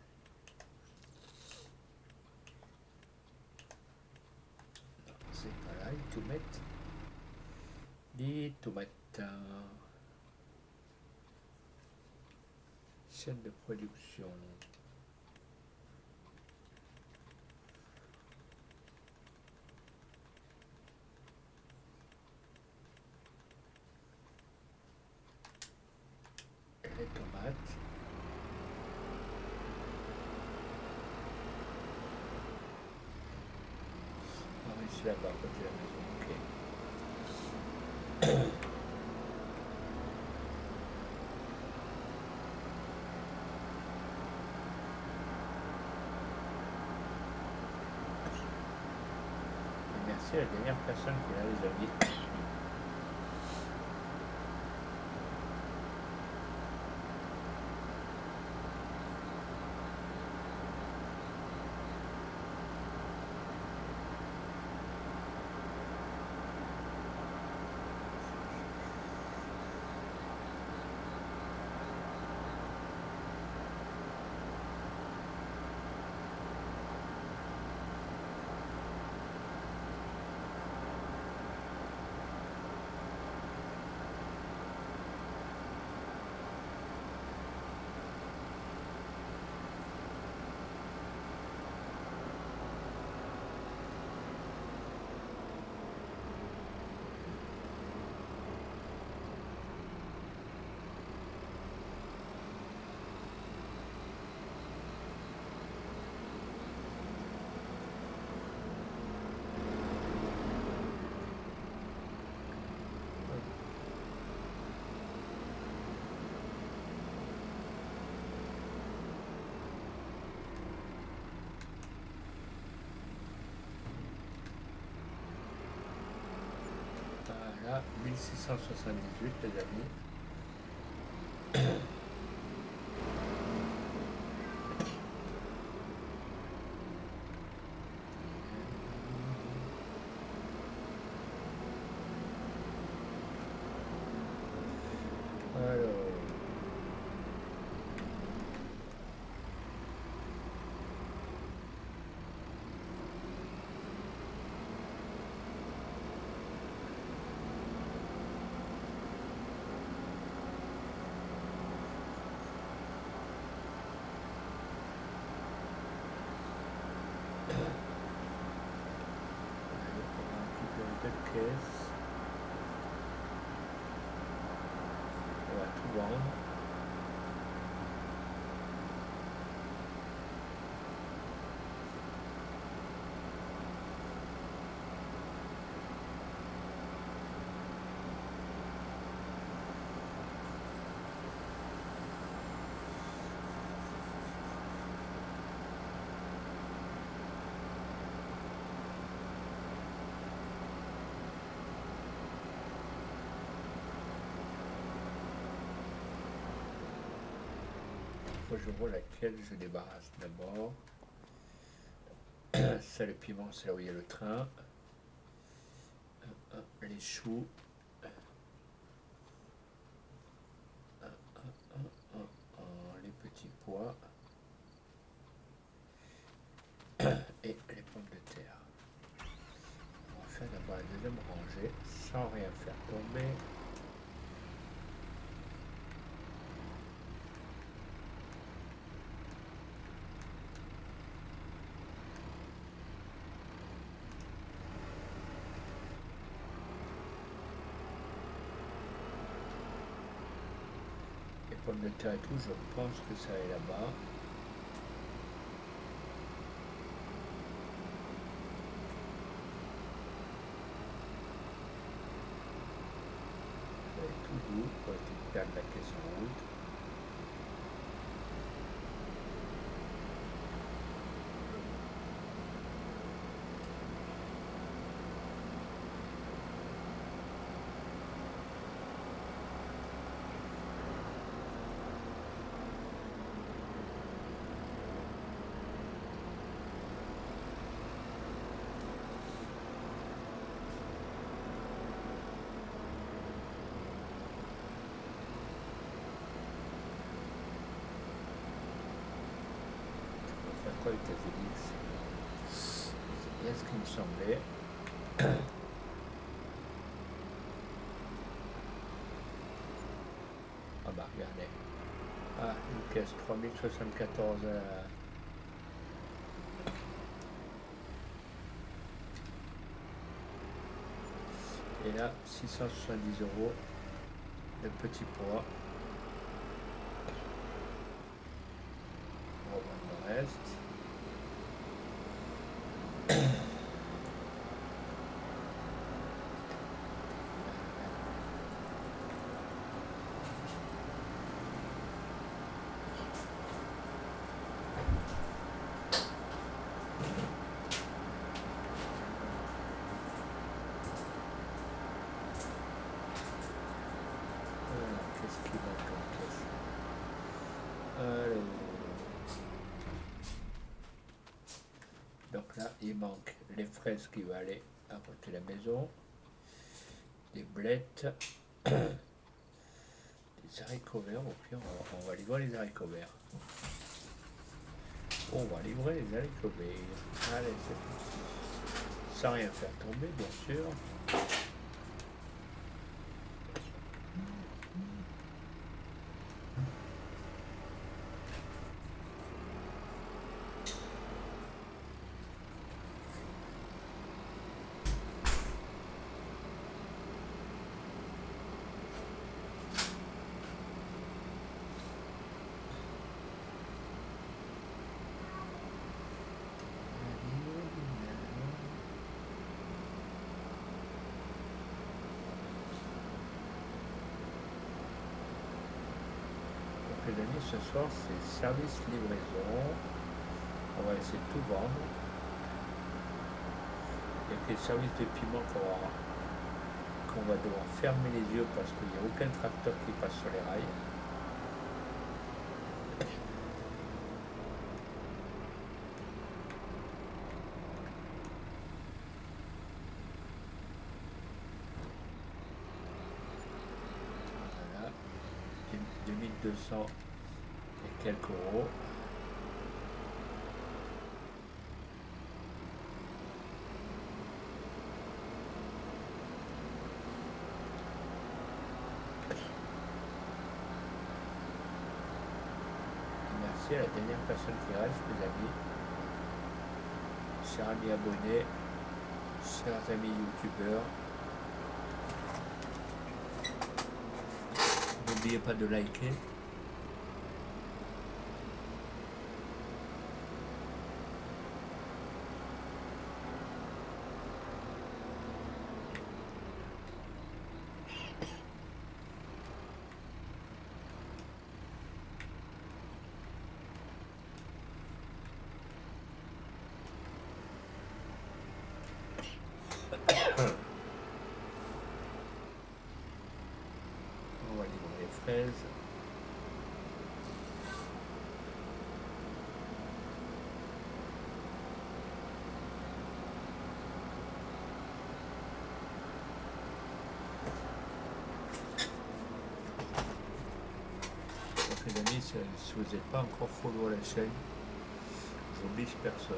Speaker 1: Non, c'est pas là, les tomates. Les tomates. Chaîne de production. Les tomates. Ah oui, c'est là-bas, à côté de la maison, ok. Et merci à la dernière personne qui a les amis. Voilà, 1678 les amis. Alors, on va récupérer deux caisses. On va tout vendre. Faut que je vois laquelle je débarrasse d'abord. Ça, le piment, c'est là où il y a le train. Les choux. Les petits pois. Et les pommes de terre. On va faire d'abord la deuxième rangée sans rien faire tomber. pommes de terre et tout, je pense que ça est là-bas. Ça est tout doux pour éviter de perdre la caisse en route. Quoi États-Unis, c'est bien ce qui me semblait. Ah bah regardez. Ah, une caisse 3074 et là 670 euros le petit pois. On va voir le reste. Qu'est-ce qu'il manque comme caisse? Alors, donc là, il manque les fraises qui vont aller à côté de la maison, des blettes, des haricots verts. Au pire, on va livrer les haricots verts. On va livrer les haricots verts. Allez, c'est parti. Sans rien faire tomber, bien sûr. Les amis, ce soir c'est service livraison. On va essayer de tout vendre. Il n'y a que les services de piment qu'on va devoir fermer les yeux parce qu'il n'y a aucun tracteur qui passe sur les rails. Voilà, 2200 et quelques euros. Merci à la dernière personne qui reste, mes amis. Chers amis abonnés, chers amis youtubeurs. N'oubliez pas de liker. On va livrer les fraises. Donc les amis, si vous n'êtes pas encore follow à la chaîne, j'oblige personne.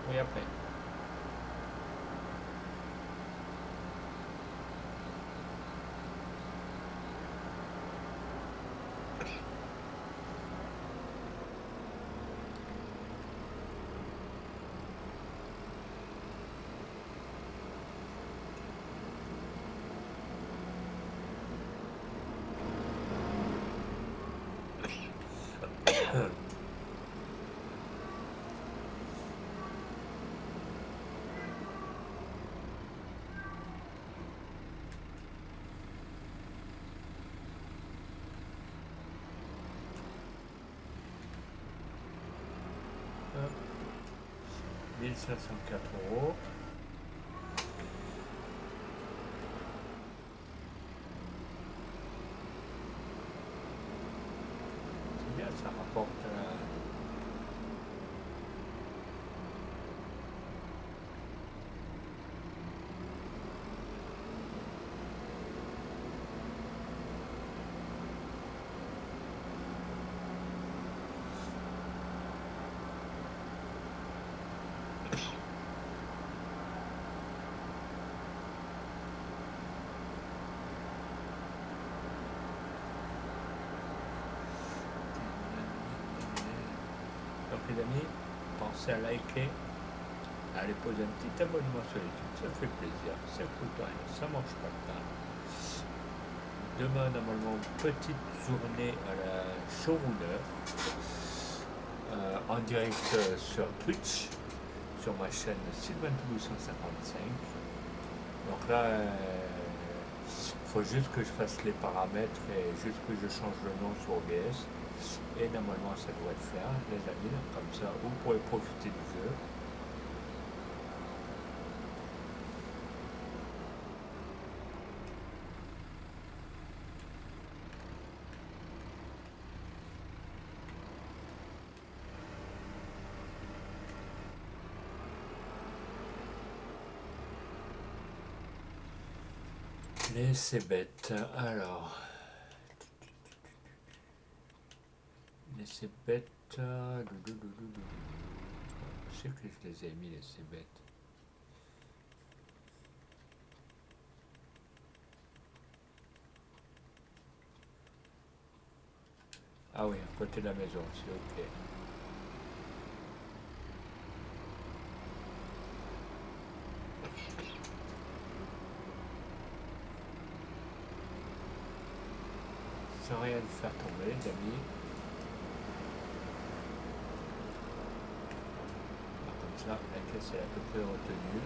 Speaker 1: Oui, après. 1504 €. C'est bien, ça rapporte. Donc les amis, pensez à liker, à aller poser un petit abonnement sur YouTube, ça fait plaisir, ça coûte rien, ça mange pas de pain. Demain, normalement, petite journée à la Showrunner, en direct sur Twitch, sur ma chaîne Sylvain 155. Donc là, il faut juste que je fasse les paramètres et juste que je change le nom sur OBS. Et normalement, ça doit le faire, les amis, comme ça, vous pourrez profiter du jeu. Les c'est bête. Alors, les c'est bête. Je sais que je les ai mis, les c'est bête. Ah oui, à côté de la maison, c'est ok. Sans rien le faire tomber, les amis. Comme ça, la caisse est à peu près retenue.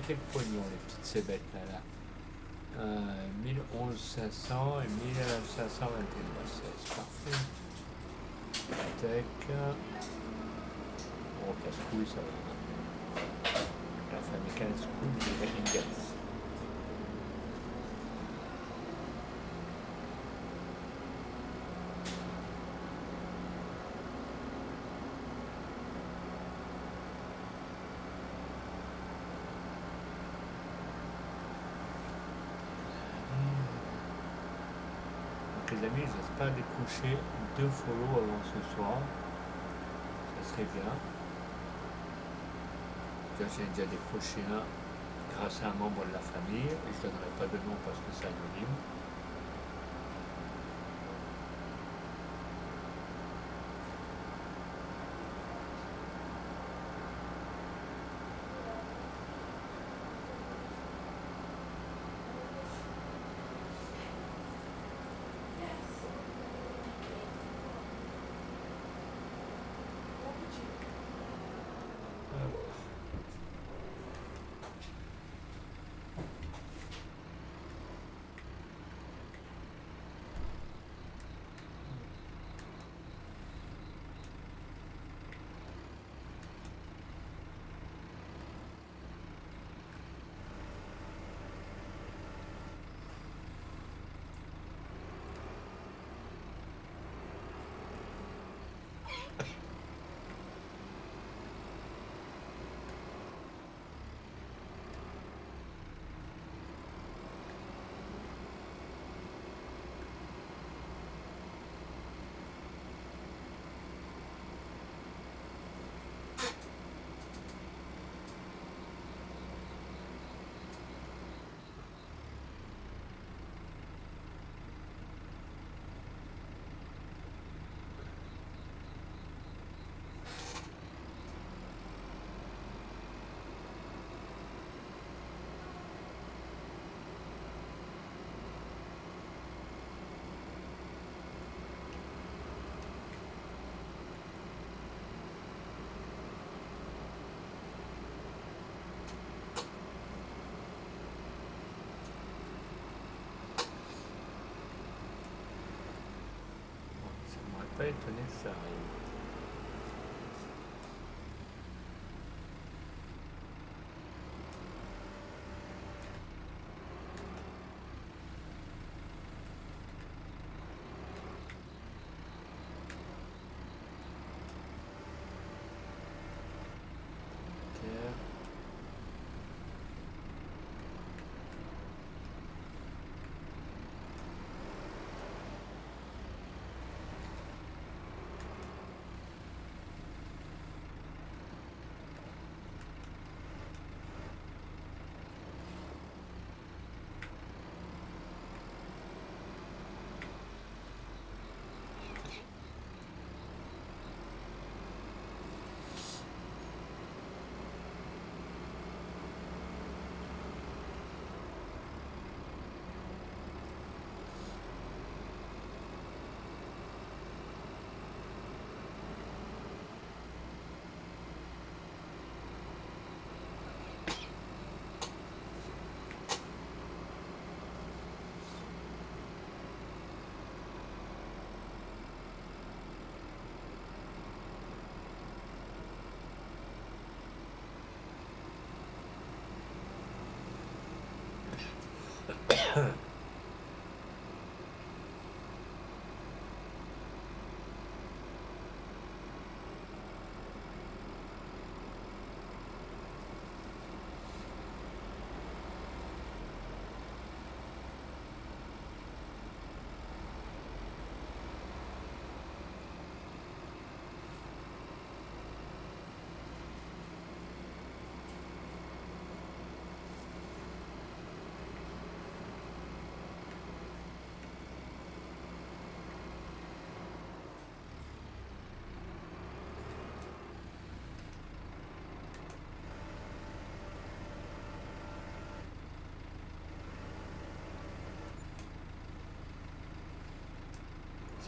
Speaker 1: Quel pognon les petites cébettes là, 1011 500 et 1521, c'est parfait. Tac. Bon, casse-couille, ça va. La famille casse-couille, c'est Engels. Les amis, j'espère décrocher 2 follow avant ce soir. Ça serait bien. J'ai déjà décroché un grâce à un membre de la famille. Et je ne donnerai pas de nom parce que c'est anonyme. étonné que ça arrive. Terre.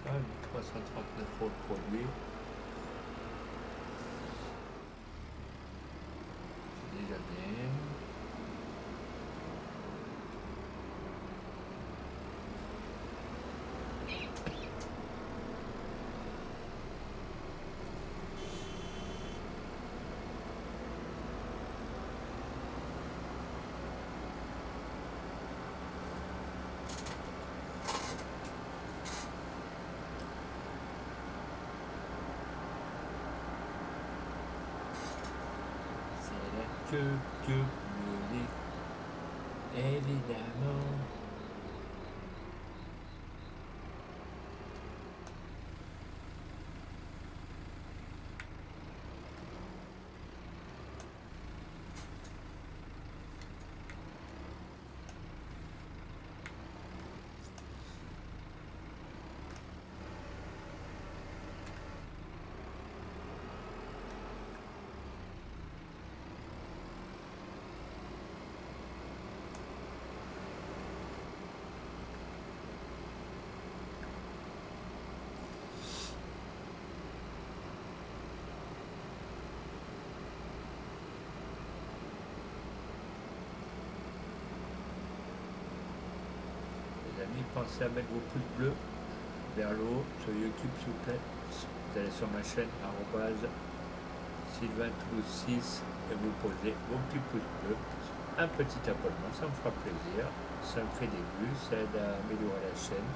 Speaker 1: Ça, 1339 € le produit. C'est déjà bien. C'est la tube musique, évidemment. Les amis, pensez à mettre vos pouces bleus vers le haut sur YouTube, s'il vous plaît. Vous allez sur ma chaîne, @Sylvain6 et vous posez vos petits pouces bleus. Un petit abonnement, ça me fera plaisir. Ça me fait des vues, ça aide à améliorer la chaîne.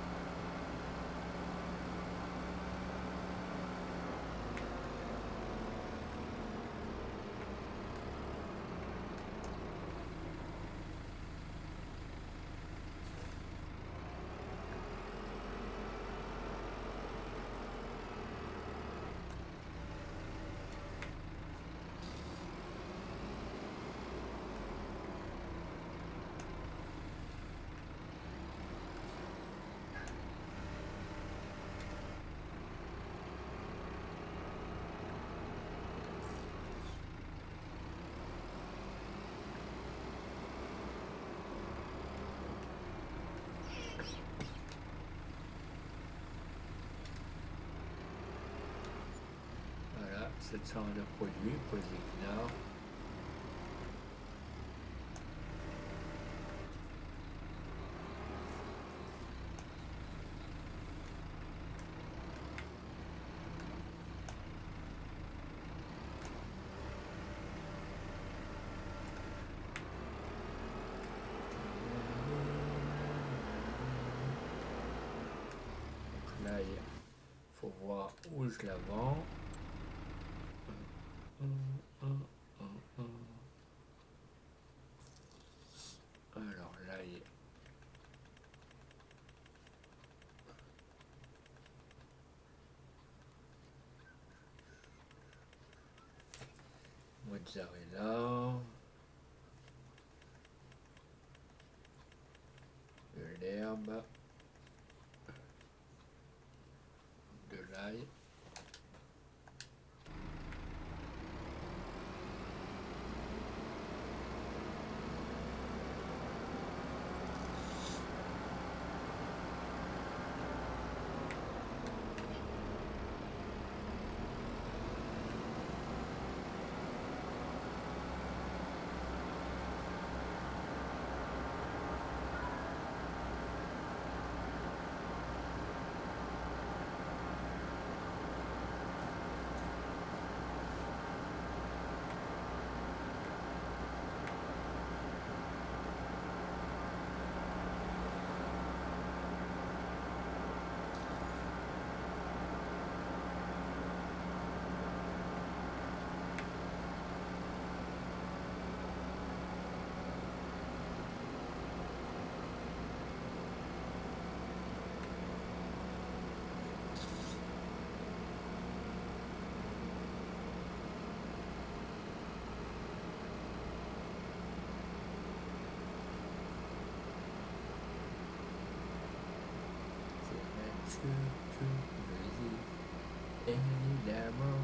Speaker 1: Voilà, 700 € de produits pour les épinards. voir où je la vends. Alors l'ail. Mozzarella. De l'herbe. De l'ail. Que tu me dis évidemment.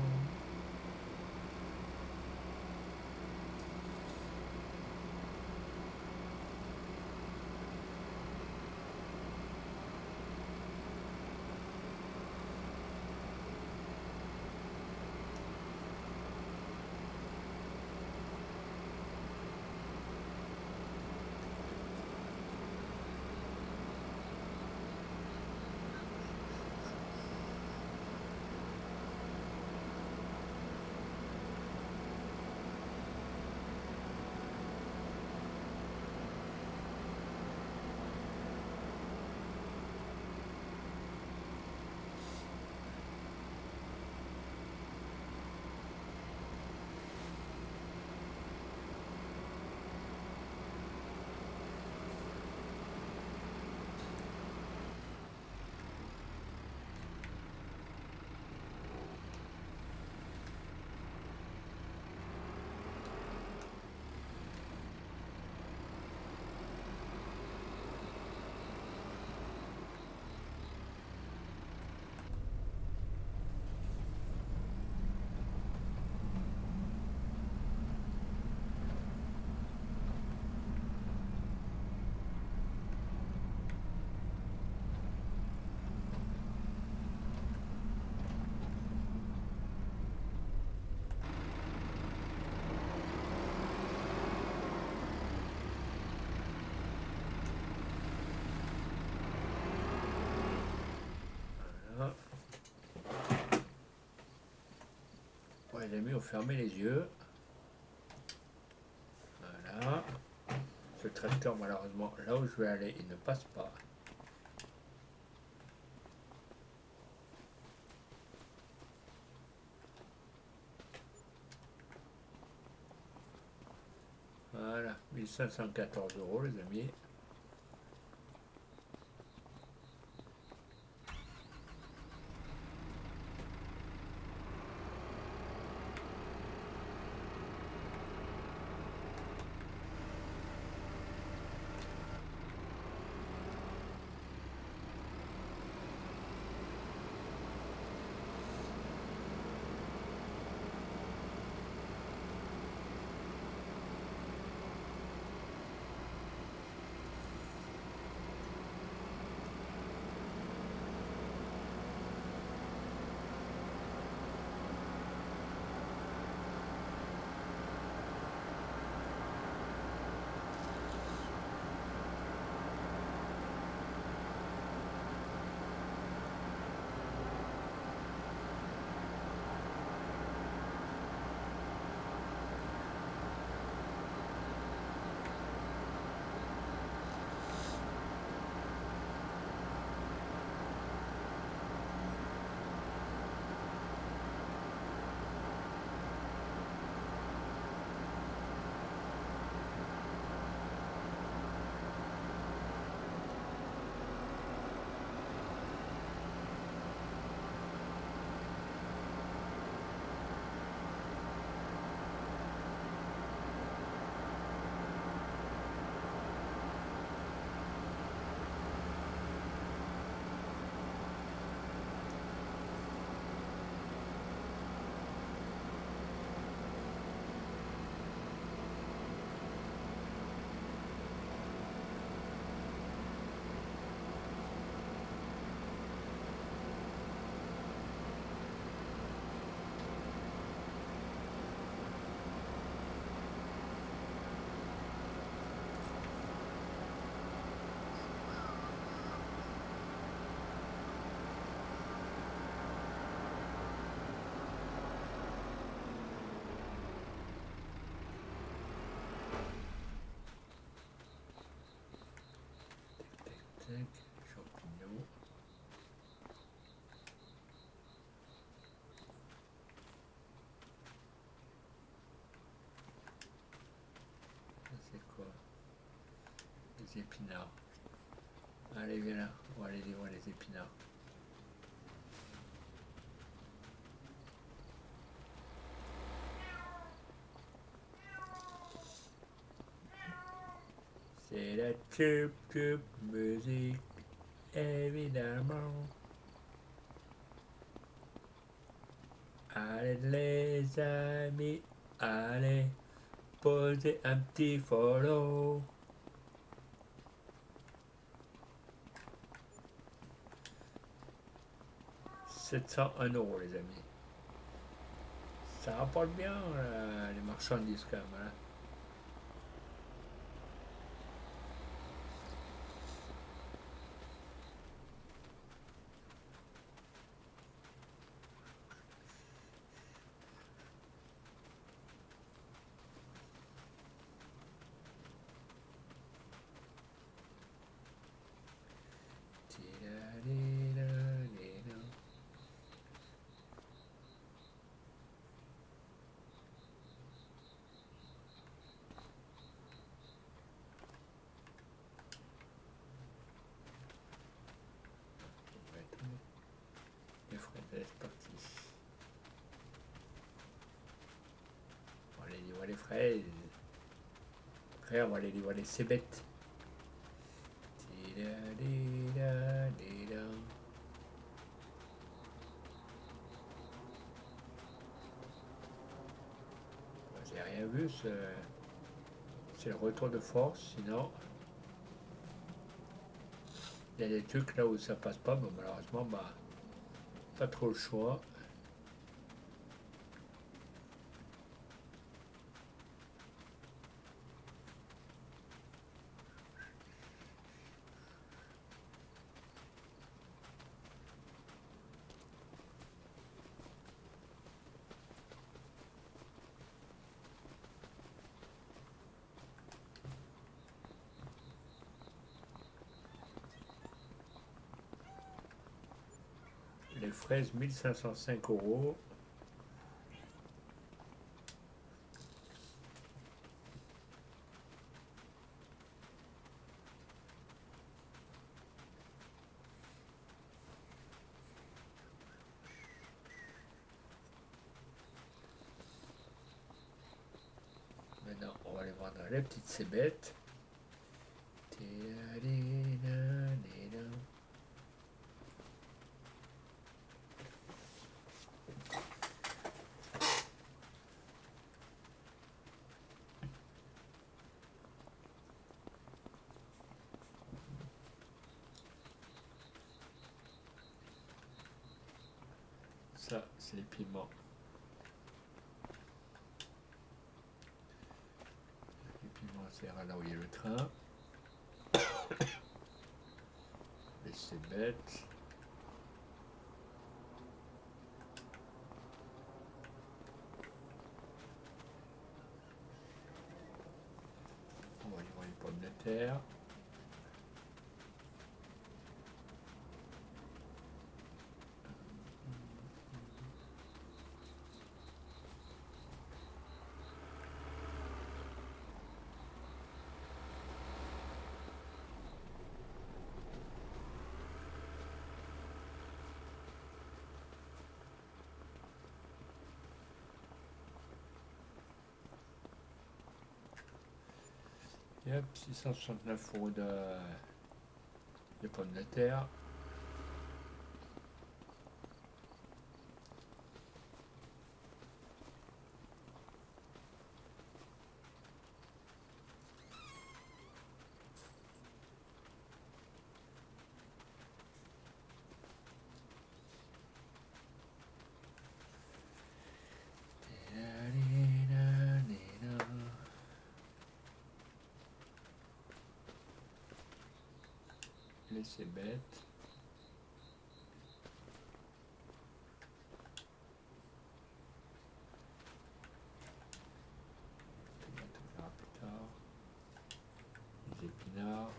Speaker 1: Voilà. Ouais, les amis, on fermait les yeux. Voilà. Ce tracteur, malheureusement, là où je vais aller, il ne passe pas. Voilà, 1514 € les amis. les épinards. Allez, viens là, on va aller voir les épinards. C'est la tube musique, évidemment. Allez les amis, allez poser un petit follow. « 701 € les amis. Ça rapporte bien les marchandises quand même. Hein. Les fraises, c'est parti. On va aller livrer les fraises. Après, on va aller livrer les cébettes. J'ai rien vu, c'est le retour de force, sinon il y a des trucs là où ça passe pas, mais malheureusement, bah, pas trop le choix. Les fraises, 1505 €. Maintenant, on va aller vendre les petites cébettes. Ça, c'est les piments. Les piments, c'est là où il y a le train. Les cébettes. On va aller voir les pommes de terre. Et hop, 669 € de pommes de terre. Les cébettes. On verra plus tard. Les épinards.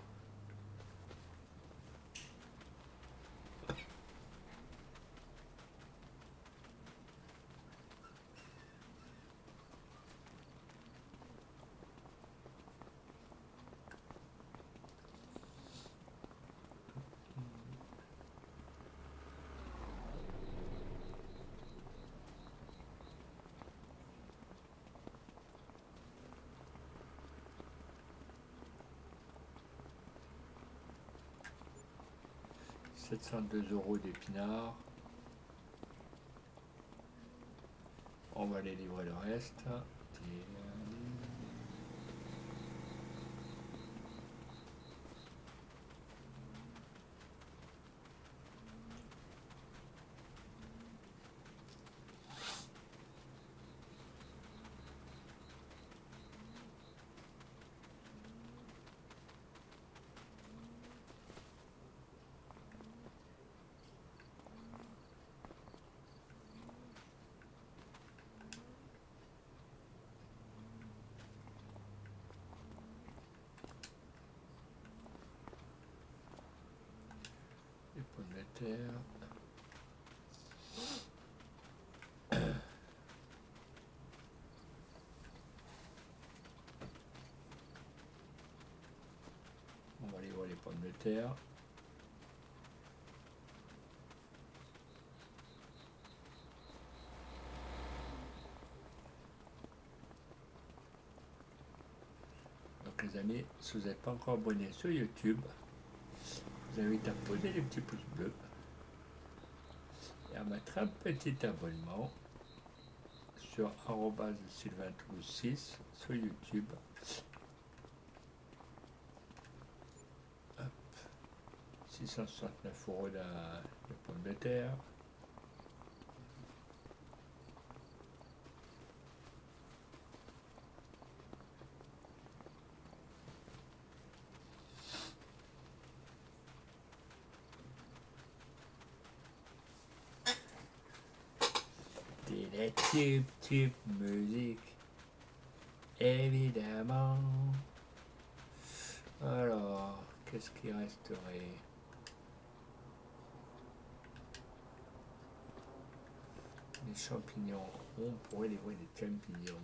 Speaker 1: 702 € d'épinards. On va aller livrer le reste. Les pommes de terre. On va aller voir les pommes de terre. Donc les amis, si vous n'êtes pas encore abonné sur YouTube, je vous invite à poser les petits pouces bleus et à mettre un petit abonnement sur @sylvain6 sur YouTube. Hop. 669 € de pommes de terre. C'est la tube musique, évidemment. Alors, qu'est-ce qui resterait? Les champignons. On pourrait les voir des champignons.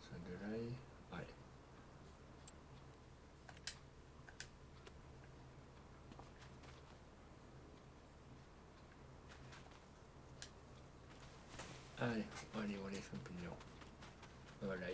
Speaker 1: Ça de l'ail. Ouais. Allez, on va aller voir les champignons. Voilà.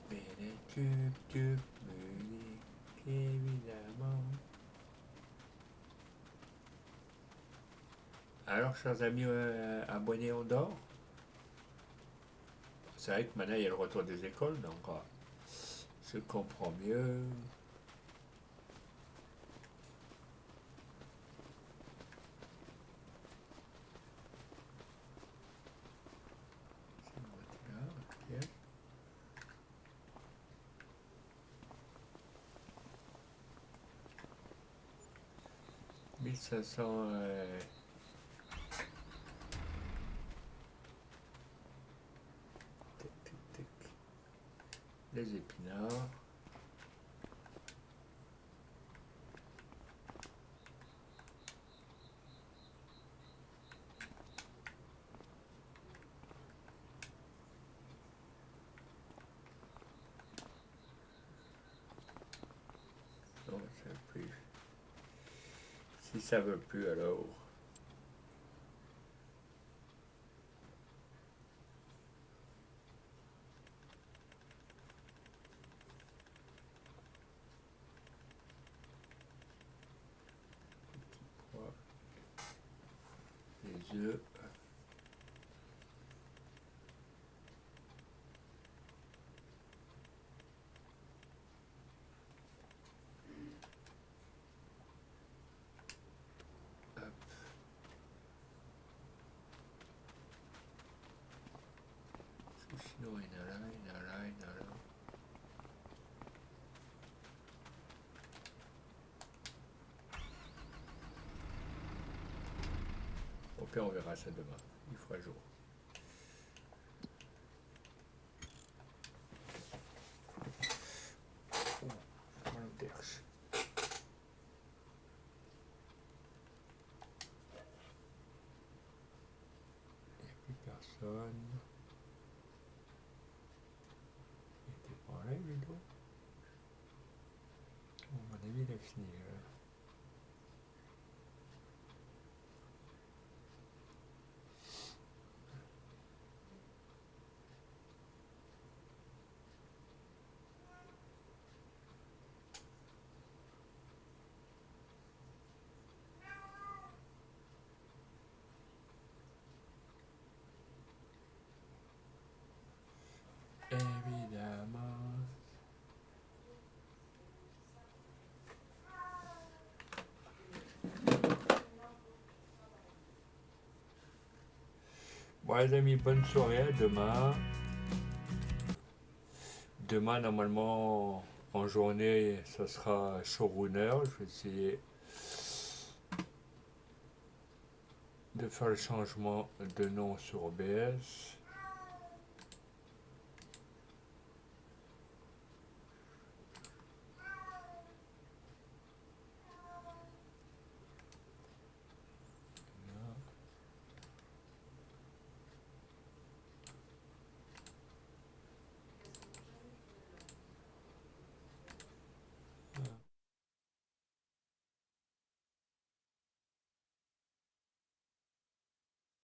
Speaker 1: Mais les tube musique, évidemment. Alors, chers amis abonnés, on dort. C'est vrai que maintenant il y a le retour des écoles, donc je comprends mieux. Là, ok. 1500. Tic, tic, tic. Les épinards. Non, ça veut plus. Si ça veut plus, alors. yeux. Hop. Sinon, il y en a là, il y en a là, il y en a là. Au pire, on verra ça demain. Il fera jour. Oh, voilà le perche. Il n'y a plus personne. Il était pas là, Ludo. Bon, à mon avis, il a fini. Évidemment. Bon, les amis, bonne soirée. À demain. Demain, normalement, en journée, ça sera showrunner. Je vais essayer de faire le changement de nom sur OBS.